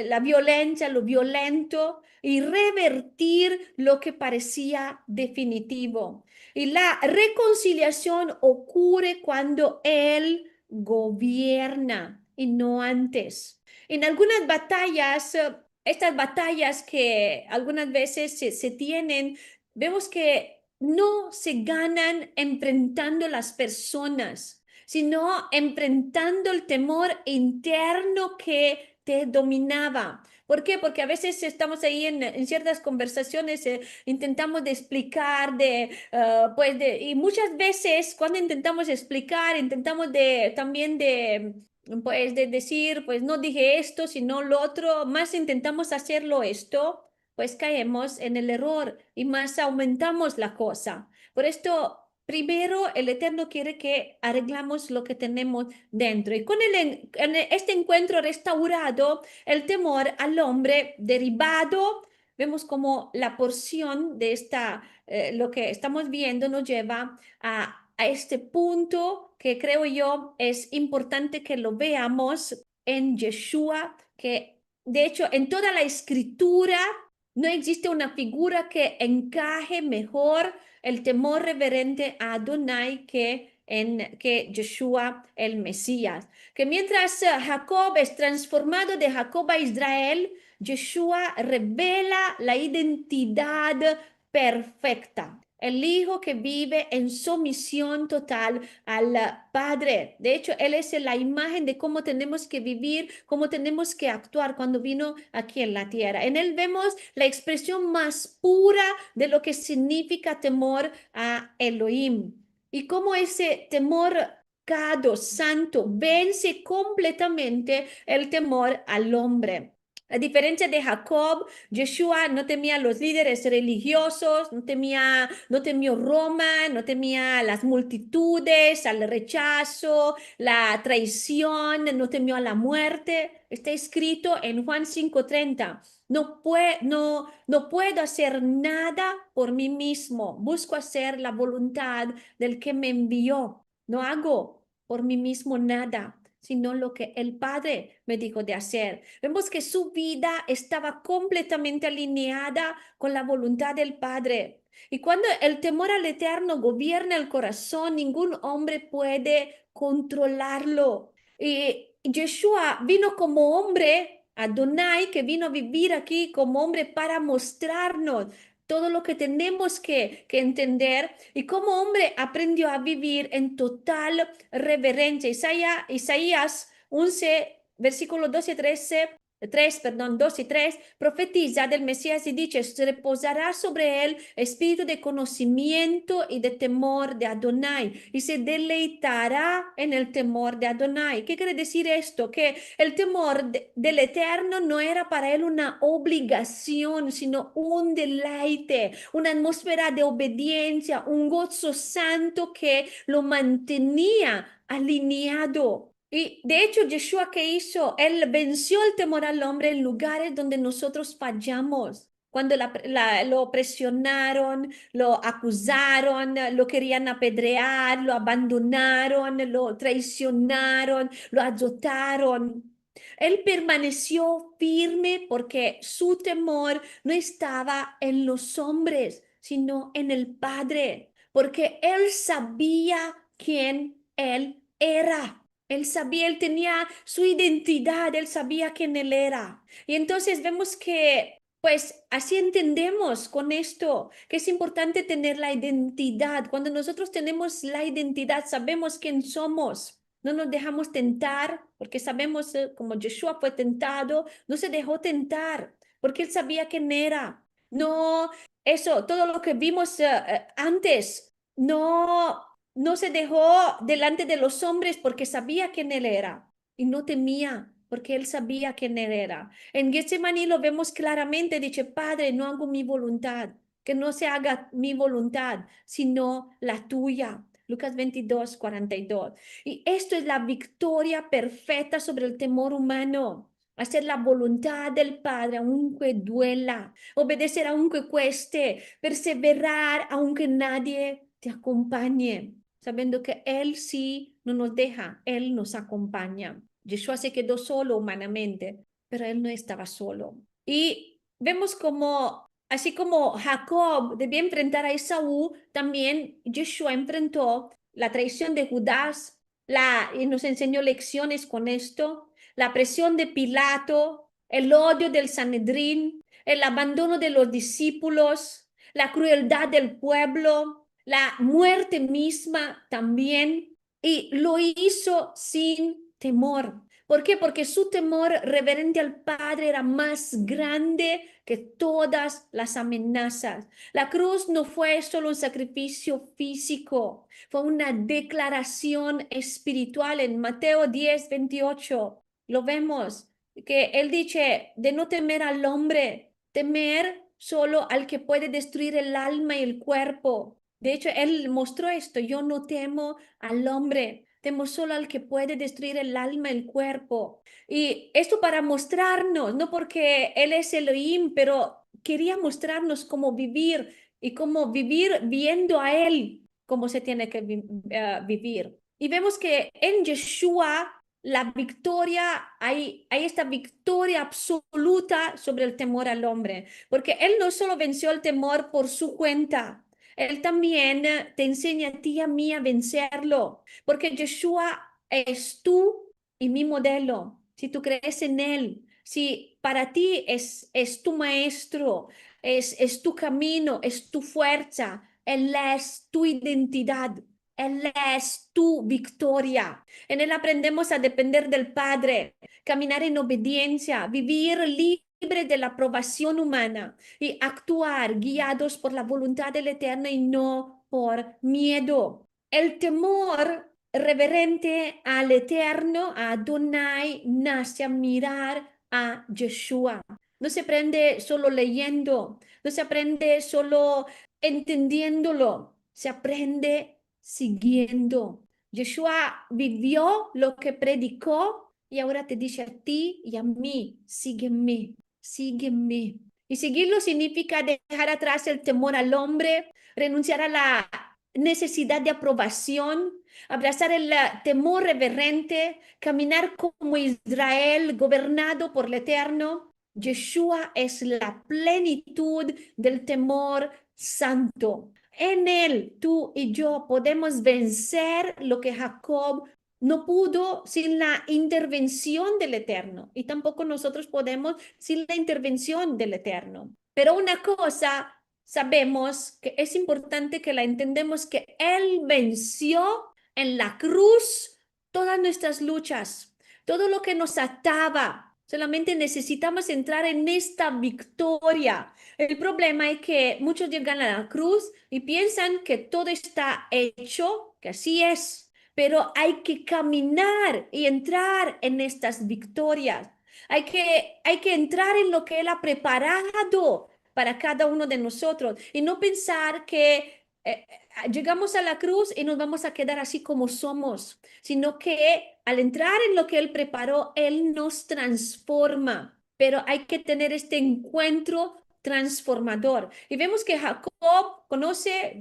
la violencia, lo violento y revertir lo que parecía definitivo. Y la reconciliación ocurre cuando Él gobierna y no antes. En algunas batallas, estas batallas que algunas veces se tienen, vemos que no se ganan enfrentando las personas, sino enfrentando el temor interno que te dominaba. ¿Por qué? Porque a veces estamos ahí en ciertas conversaciones, intentamos de explicar, y muchas veces cuando intentamos explicar, intentamos de también de decir, pues no dije esto, sino lo otro, más intentamos hacerlo esto, pues caemos en el error y más aumentamos la cosa. Por esto, primero el Eterno quiere que arreglamos lo que tenemos dentro. Y con este encuentro restaurado, el temor al hombre derribado, vemos como la porción de lo que estamos viendo nos lleva a este punto que creo yo es importante que lo veamos en Yeshua, que de hecho en toda la escritura no existe una figura que encaje mejor el temor reverente a Adonai que Yeshua el Mesías. Que mientras Jacob es transformado de Jacob a Israel, Yeshua revela la identidad perfecta. El hijo que vive en sumisión total al Padre. De hecho, Él es la imagen de cómo tenemos que vivir, cómo tenemos que actuar cuando vino aquí en la tierra. En Él vemos la expresión más pura de lo que significa temor a Elohim. Y cómo ese temor purificado, santo, vence completamente el temor al hombre. A diferencia de Jacob, Yeshua no temía a los líderes religiosos, no temió Roma, no temía las multitudes, al rechazo, la traición, no temió a la muerte. Está escrito en Juan 5:30. No puedo hacer nada por mí mismo. Busco hacer la voluntad del que me envió. No hago por mí mismo nada, sino lo que el Padre me dijo de hacer. Vemos que su vida estaba completamente alineada con la voluntad del Padre. Y cuando el temor al Eterno gobierna el corazón, ningún hombre puede controlarlo. Y Yeshua vino como hombre, Adonai, que vino a vivir aquí como hombre para mostrarnos todo lo que tenemos que entender y como hombre aprendió a vivir en total reverencia. Isaías 11, versículo 12 y 13. 3, perdón, 2 y 3, profetiza del Mesías y dice, se reposará sobre él espíritu de conocimiento y de temor de Adonai y se deleitará en el temor de Adonai. ¿Qué quiere decir esto? Que el temor del Eterno no era para él una obligación, sino un deleite, una atmósfera de obediencia, un gozo santo que lo mantenía alineado. Y de hecho, Yeshua, ¿qué hizo? Él venció el temor al hombre en lugares donde nosotros fallamos. Cuando lo presionaron, lo acusaron, lo querían apedrear, lo abandonaron, lo traicionaron, lo azotaron. Él permaneció firme porque su temor no estaba en los hombres, sino en el Padre, porque él sabía quién él era. Él sabía, él tenía su identidad, él sabía quién él era. Y entonces vemos que, pues así entendemos con esto, que es importante tener la identidad. Cuando nosotros tenemos la identidad, sabemos quién somos. No nos dejamos tentar, porque sabemos, como Yeshua fue tentado, no se dejó tentar, porque él sabía quién era. No, eso, todo lo que vimos antes, no se dejó delante de los hombres porque sabía quién él era y no temía porque él sabía quién él era. En Getsemaní lo vemos claramente, dice, Padre, no hago mi voluntad, que no se haga mi voluntad, sino la tuya. Lucas 22:42. Y esto es la victoria perfecta sobre el temor humano. Hacer la voluntad del Padre aunque duela, obedecer aunque cueste, perseverar aunque nadie te acompañe, sabiendo que Él sí no nos deja, Él nos acompaña. Yeshua se quedó solo humanamente, pero Él no estaba solo. Y vemos como, así como Jacob debía enfrentar a Esaú, también Yeshua enfrentó la traición de Judas, y nos enseñó lecciones con esto, la presión de Pilato, el odio del Sanedrín, el abandono de los discípulos, la crueldad del pueblo, la muerte misma también, y lo hizo sin temor. ¿Por qué? Porque su temor reverente al Padre era más grande que todas las amenazas. La cruz no fue solo un sacrificio físico, fue una declaración espiritual. En Mateo 10:28 lo vemos, que él dice de no temer al hombre, temer solo al que puede destruir el alma y el cuerpo. De hecho, él mostró esto, yo no temo al hombre, temo solo al que puede destruir el alma y el cuerpo. Y esto para mostrarnos, no porque él es Elohim, pero quería mostrarnos cómo vivir y cómo vivir viendo a él, cómo se tiene que vivir. Y vemos que en Yeshua la victoria, hay esta victoria absoluta sobre el temor al hombre, porque él no solo venció el temor por su cuenta, él también te enseña a ti y a mí a vencerlo, porque Yeshua es tú y mi modelo. Si tú crees en él, si para ti es tu maestro, es tu camino, es tu fuerza, él es tu identidad, él es tu victoria. En él aprendemos a depender del Padre, caminar en obediencia, vivir libre de la aprobación humana y actuar guiados por la voluntad del Eterno y no por miedo. El temor reverente al Eterno, a Adonai, nace a mirar a Yeshua. No se aprende solo leyendo, no se aprende solo entendiéndolo, se aprende siguiendo. Yeshua vivió lo que predicó y ahora te dice a ti y a mí, sígueme, sígueme. Y seguirlo significa dejar atrás el temor al hombre, renunciar a la necesidad de aprobación, abrazar el temor reverente, caminar como Israel, gobernado por el Eterno. Yeshua es la plenitud del temor santo. En él, tú y yo podemos vencer lo que Jacob no pudo sin la intervención del Eterno y tampoco nosotros podemos sin la intervención del Eterno. Pero una cosa sabemos que es importante que la entendemos que Él venció en la cruz todas nuestras luchas, todo lo que nos ataba. Solamente necesitamos entrar en esta victoria. El problema es que muchos llegan a la cruz y piensan que todo está hecho, que así es, pero hay que caminar y entrar en estas victorias. Hay que entrar en lo que Él ha preparado para cada uno de nosotros y no pensar que llegamos a la cruz y nos vamos a quedar así como somos, sino que al entrar en lo que Él preparó, Él nos transforma. Pero hay que tener este encuentro transformador. Y vemos que Jacob conoce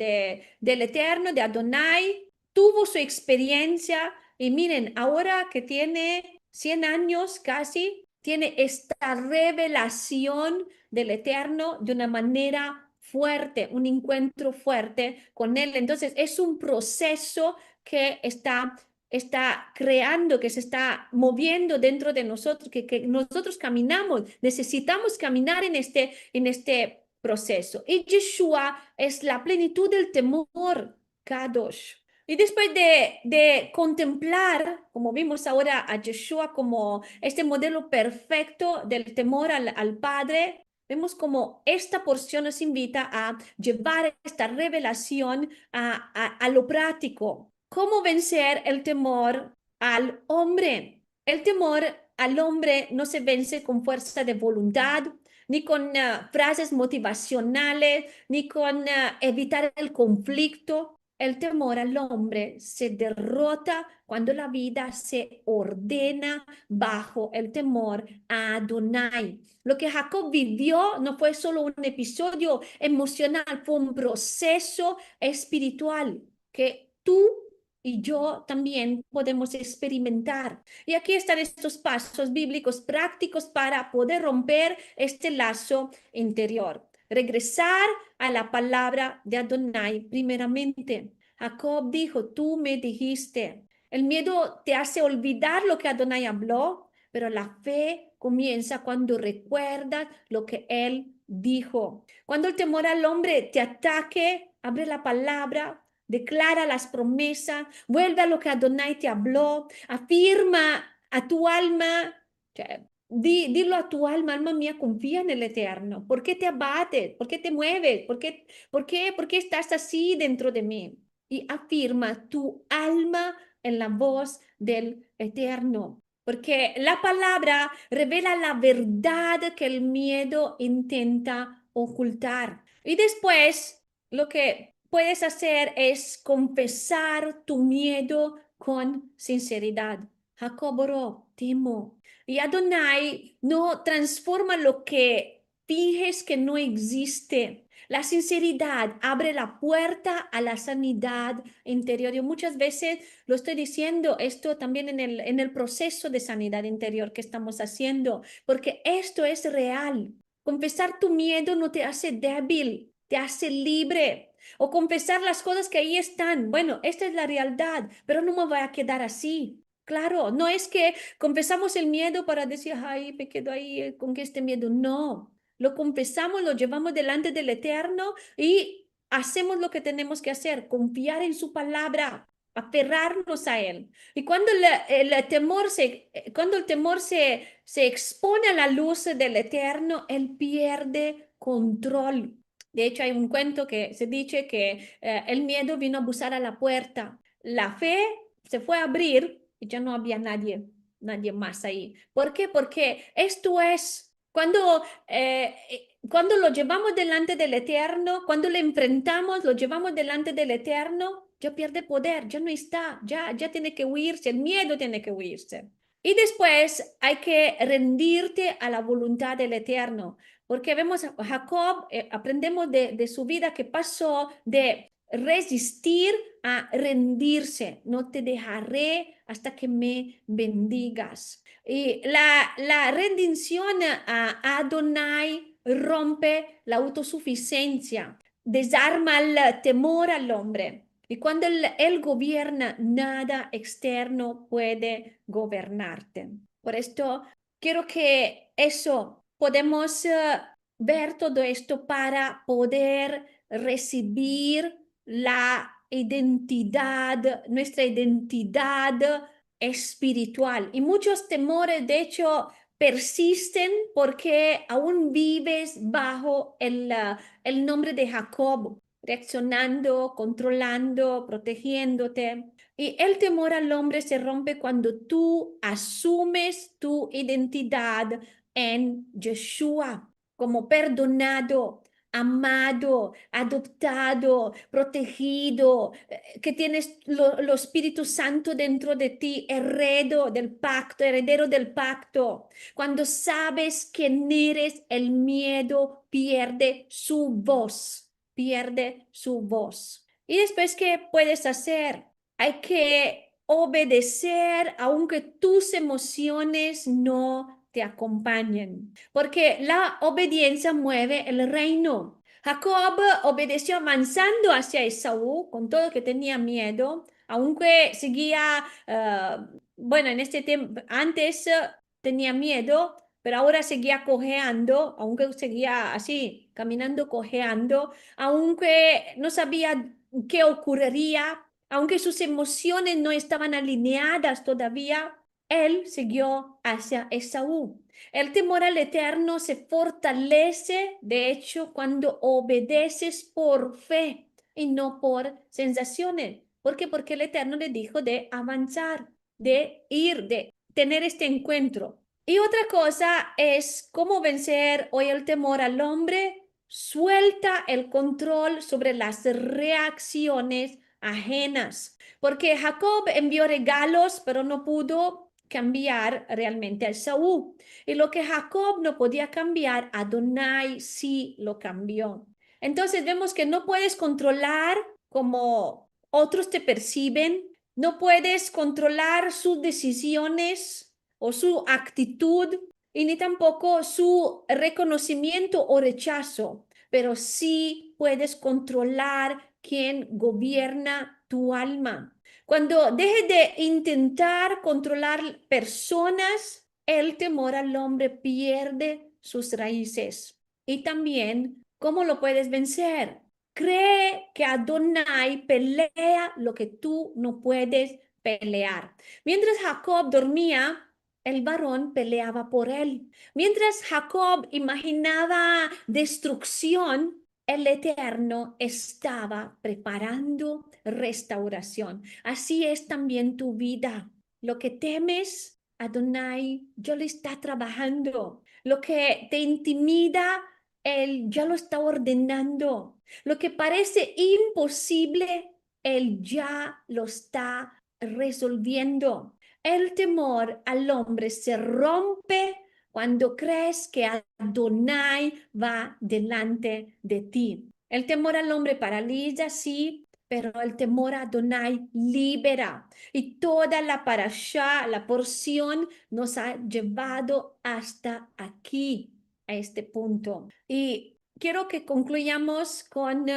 del Eterno, de Adonai, tuvo su experiencia y miren, ahora que tiene 100 años casi, tiene esta revelación del Eterno de una manera fuerte, un encuentro fuerte con Él. Entonces es un proceso que está creando, que se está moviendo dentro de nosotros, que nosotros caminamos, necesitamos caminar en este proceso. Y Yeshua es la plenitud del temor, Kadosh. Y después de contemplar, como vimos ahora a Yeshua como este modelo perfecto del temor al Padre, vemos como esta porción nos invita a llevar esta revelación a lo práctico. ¿Cómo vencer el temor al hombre? El temor al hombre no se vence con fuerza de voluntad, ni con frases motivacionales, ni con evitar el conflicto. El temor al hombre se derrota cuando la vida se ordena bajo el temor a Adonai. Lo que Jacob vivió no fue solo un episodio emocional, fue un proceso espiritual que tú y yo también podemos experimentar. Y aquí están estos pasos bíblicos prácticos para poder romper este lazo interior. Regresar a la palabra de Adonai primeramente. Jacob dijo, tú me dijiste. El miedo te hace olvidar lo que Adonai habló, pero la fe comienza cuando recuerdas lo que él dijo. Cuando el temor al hombre te ataque, abre la palabra, declara las promesas, vuelve a lo que Adonai te habló, afirma a tu alma, dilo a tu alma, alma mía, confía en el Eterno. ¿Por qué te abates? ¿Por qué te mueves? ¿Por qué estás así dentro de mí? Y afirma tu alma en la voz del Eterno. Porque la palabra revela la verdad que el miedo intenta ocultar. Y después, lo que puedes hacer es confesar tu miedo con sinceridad. Jacob oró, temo. Y Adonai no transforma lo que finges que no existe. La sinceridad abre la puerta a la sanidad interior. Yo muchas veces lo estoy diciendo esto también en el proceso de sanidad interior que estamos haciendo, porque esto es real. Confesar tu miedo no te hace débil, te hace libre. O confesar las cosas que ahí están. Bueno, esta es la realidad, pero no me voy a quedar así. Claro, no es que confesamos el miedo para decir, ay, me quedo ahí con que este miedo. No, lo confesamos, lo llevamos delante del Eterno y hacemos lo que tenemos que hacer, confiar en su palabra, aferrarnos a él. Y cuando cuando el temor se expone a la luz del Eterno, él pierde control. De hecho, hay un cuento que se dice que el miedo vino a buscar a la puerta. La fe se fue a abrir y ya no había nadie más ahí. ¿Por qué? Porque esto es cuando lo llevamos delante del Eterno, cuando lo enfrentamos, lo llevamos delante del Eterno, ya pierde poder, ya no está, ya tiene que huirse, el miedo tiene que huirse. Y después hay que rendirte a la voluntad del Eterno, porque vemos a Jacob, aprendemos de su vida que pasó de resistir a rendirse. No te dejaré hasta que me bendigas. Y la rendición a Adonai rompe la autosuficiencia, desarma el temor al hombre. Y cuando él gobierna, nada externo puede gobernarte. Por esto quiero que eso podemos ver todo esto para poder recibir la identidad, nuestra identidad espiritual. Y muchos temores, de hecho, persisten porque aún vives bajo el nombre de Jacob, reaccionando, controlando, protegiéndote. Y el temor al hombre se rompe cuando tú asumes tu identidad en Yeshua como perdonado, amado, adoptado, protegido, que tienes lo Espíritu Santo dentro de ti, heredero del pacto. Cuando sabes quién eres, el miedo pierde su voz, pierde su voz. ¿Y después qué puedes hacer? Hay que obedecer aunque tus emociones no te acompañen, porque la obediencia mueve el reino. Jacob obedeció avanzando hacia Esaú con todo que tenía miedo, aunque seguía, bueno, en este tiempo, antes tenía miedo, pero ahora seguía cojeando, aunque seguía así, caminando cojeando, aunque no sabía qué ocurriría, aunque sus emociones no estaban alineadas todavía, él siguió hacia Esaú. El temor al Eterno se fortalece, de hecho, cuando obedeces por fe y no por sensaciones. ¿Por qué? Porque el Eterno le dijo de avanzar, de ir, de tener este encuentro. Y otra cosa es cómo vencer hoy el temor al hombre. Suelta el control sobre las reacciones ajenas. Porque Jacob envió regalos, pero no pudo cambiar realmente a Esaú. Y lo que Jacob no podía cambiar, Adonai sí lo cambió. Entonces vemos que no puedes controlar como otros te perciben, no puedes controlar sus decisiones o su actitud y ni tampoco su reconocimiento o rechazo, pero sí puedes controlar quién gobierna tu alma. Cuando dejes de intentar controlar personas, el temor al hombre pierde sus raíces. Y también, ¿cómo lo puedes vencer? Cree que Adonai pelea lo que tú no puedes pelear. Mientras Jacob dormía, el varón peleaba por él. Mientras Jacob imaginaba destrucción, el Eterno estaba preparando restauración. Así es también tu vida. Lo que temes, Adonai, ya lo está trabajando. Lo que te intimida, Él ya lo está ordenando. Lo que parece imposible, Él ya lo está resolviendo. El temor al hombre se rompe cuando crees que Adonai va delante de ti. El temor al hombre paraliza, sí, pero el temor a Adonai libera. Y toda la parashá, la porción, nos ha llevado hasta aquí, a este punto. Y quiero que concluyamos con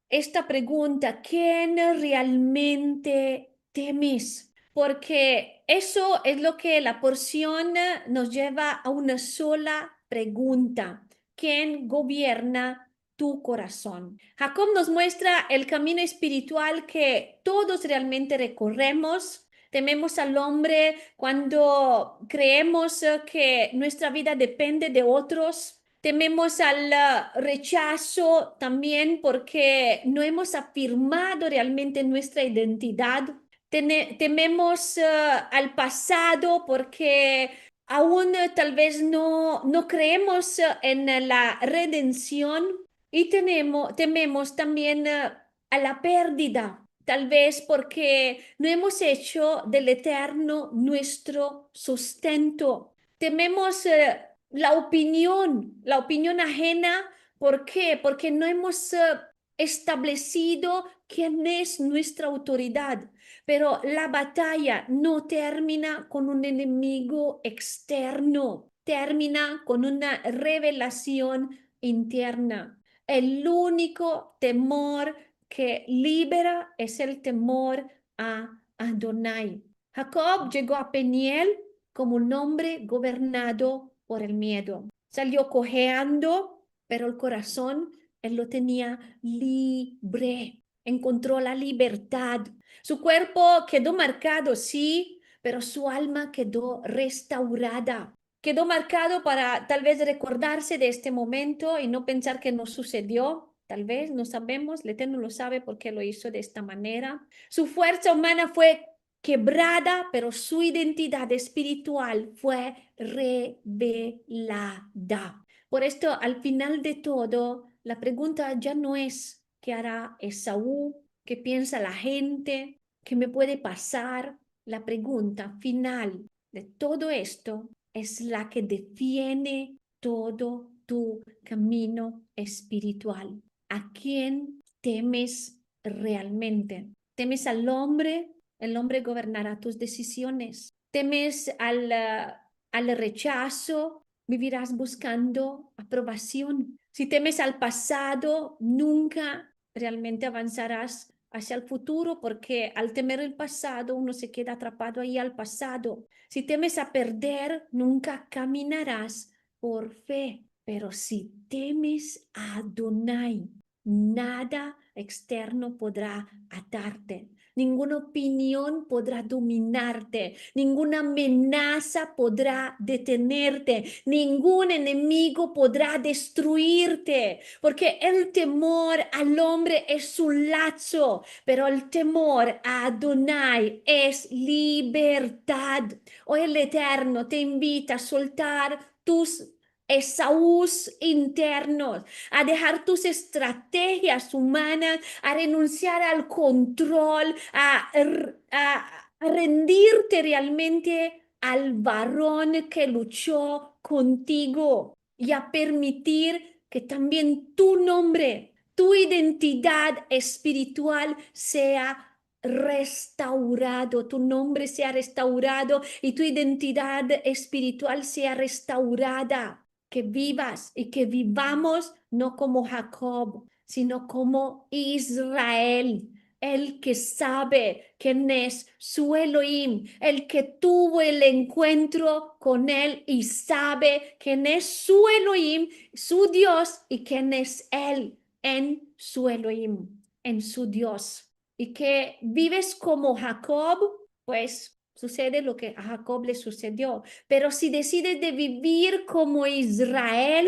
esta pregunta: ¿quién realmente temes? Porque eso es lo que la porción nos lleva a una sola pregunta: ¿quién gobierna tu corazón? Jacob nos muestra el camino espiritual que todos realmente recorremos. Tememos al hombre cuando creemos que nuestra vida depende de otros. Tememos al rechazo también porque no hemos afirmado realmente nuestra identidad. tememos al pasado porque aún tal vez no creemos en la redención y tememos también a la pérdida, tal vez porque no hemos hecho del eterno nuestro sustento. Tememos la opinión ajena. ¿Por qué? Porque no hemos establecido quién es nuestra autoridad. Pero la batalla no termina con un enemigo externo, termina con una revelación interna. El único temor que libera es el temor a Adonai. Jacob llegó a Peniel como un hombre gobernado por el miedo. Salió cojeando, pero el corazón él lo tenía libre. Encontró la libertad. Su cuerpo quedó marcado, sí, pero su alma quedó restaurada. Quedó marcado para tal vez recordarse de este momento y no pensar que no sucedió. Tal vez no sabemos, el Eterno lo sabe por qué lo hizo de esta manera. Su fuerza humana fue quebrada, pero su identidad espiritual fue revelada. Por esto, al final de todo, la pregunta ya no es qué hará Esaú, qué piensa la gente, qué me puede pasar. La pregunta final de todo esto es la que define todo tu camino espiritual. ¿A quién temes realmente? ¿Temes al hombre? El hombre gobernará tus decisiones. ¿Temes al rechazo? Vivirás buscando aprobación. Si temes al pasado, nunca realmente avanzarás hacia el futuro porque al temer el pasado uno se queda atrapado ahí al pasado. Si temes a perder, nunca caminarás por fe. Pero si temes a Adonai, nada externo podrá atarte. Ninguna opinión podrá dominarte, ninguna amenaza podrá detenerte, ningún enemigo podrá destruirte, porque el temor al hombre es un lazo, pero el temor a Adonai es libertad. Hoy el Eterno te invita a soltar tus Esaús internos, a dejar tus estrategias humanas, a renunciar al control, a rendirte realmente al varón que luchó contigo y a permitir que también tu nombre, tu identidad espiritual sea restaurado, tu nombre sea restaurado y tu identidad espiritual sea restaurada. Que vivas y que vivamos no como Jacob, sino como Israel, el que sabe quién es su Elohim, el que tuvo el encuentro con él y sabe quién es su Elohim, su Dios y quién es él en su Elohim, en su Dios. Y que vives como Jacob, pues sucede lo que a Jacob le sucedió. Pero si decides de vivir como Israel,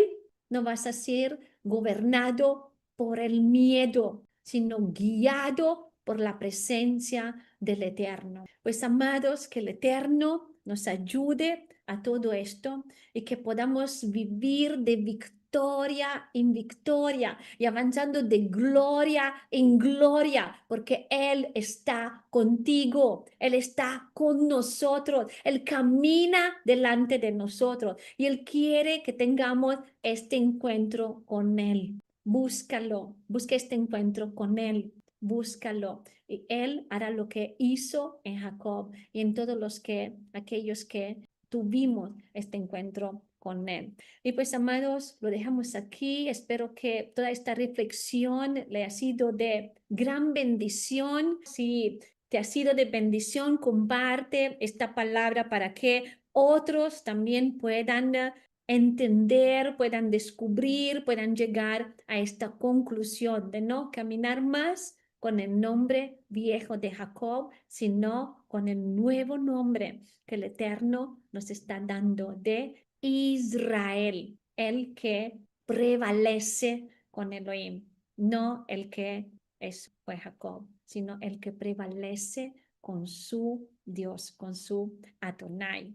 no vas a ser gobernado por el miedo, sino guiado por la presencia del Eterno. Pues amados, que el Eterno nos ayude a todo esto y que podamos vivir de victoria en victoria y avanzando de gloria en gloria, porque Él está contigo, Él está con nosotros, Él camina delante de nosotros y Él quiere que tengamos este encuentro con Él. Búscalo, busca este encuentro con Él, búscalo. Y Él hará lo que hizo en Jacob y en todos aquellos que tuvimos este encuentro con Él. Y pues, amados, lo dejamos aquí. Espero que toda esta reflexión le ha sido de gran bendición. Si te ha sido de bendición, comparte esta palabra para que otros también puedan entender, puedan descubrir, puedan llegar a esta conclusión de no caminar más con el nombre viejo de Jacob, sino con el nuevo nombre que el Eterno nos está dando de Israel, el que prevalece con Elohim, no el que fue Jacob, sino el que prevalece con su Dios, con su Adonai.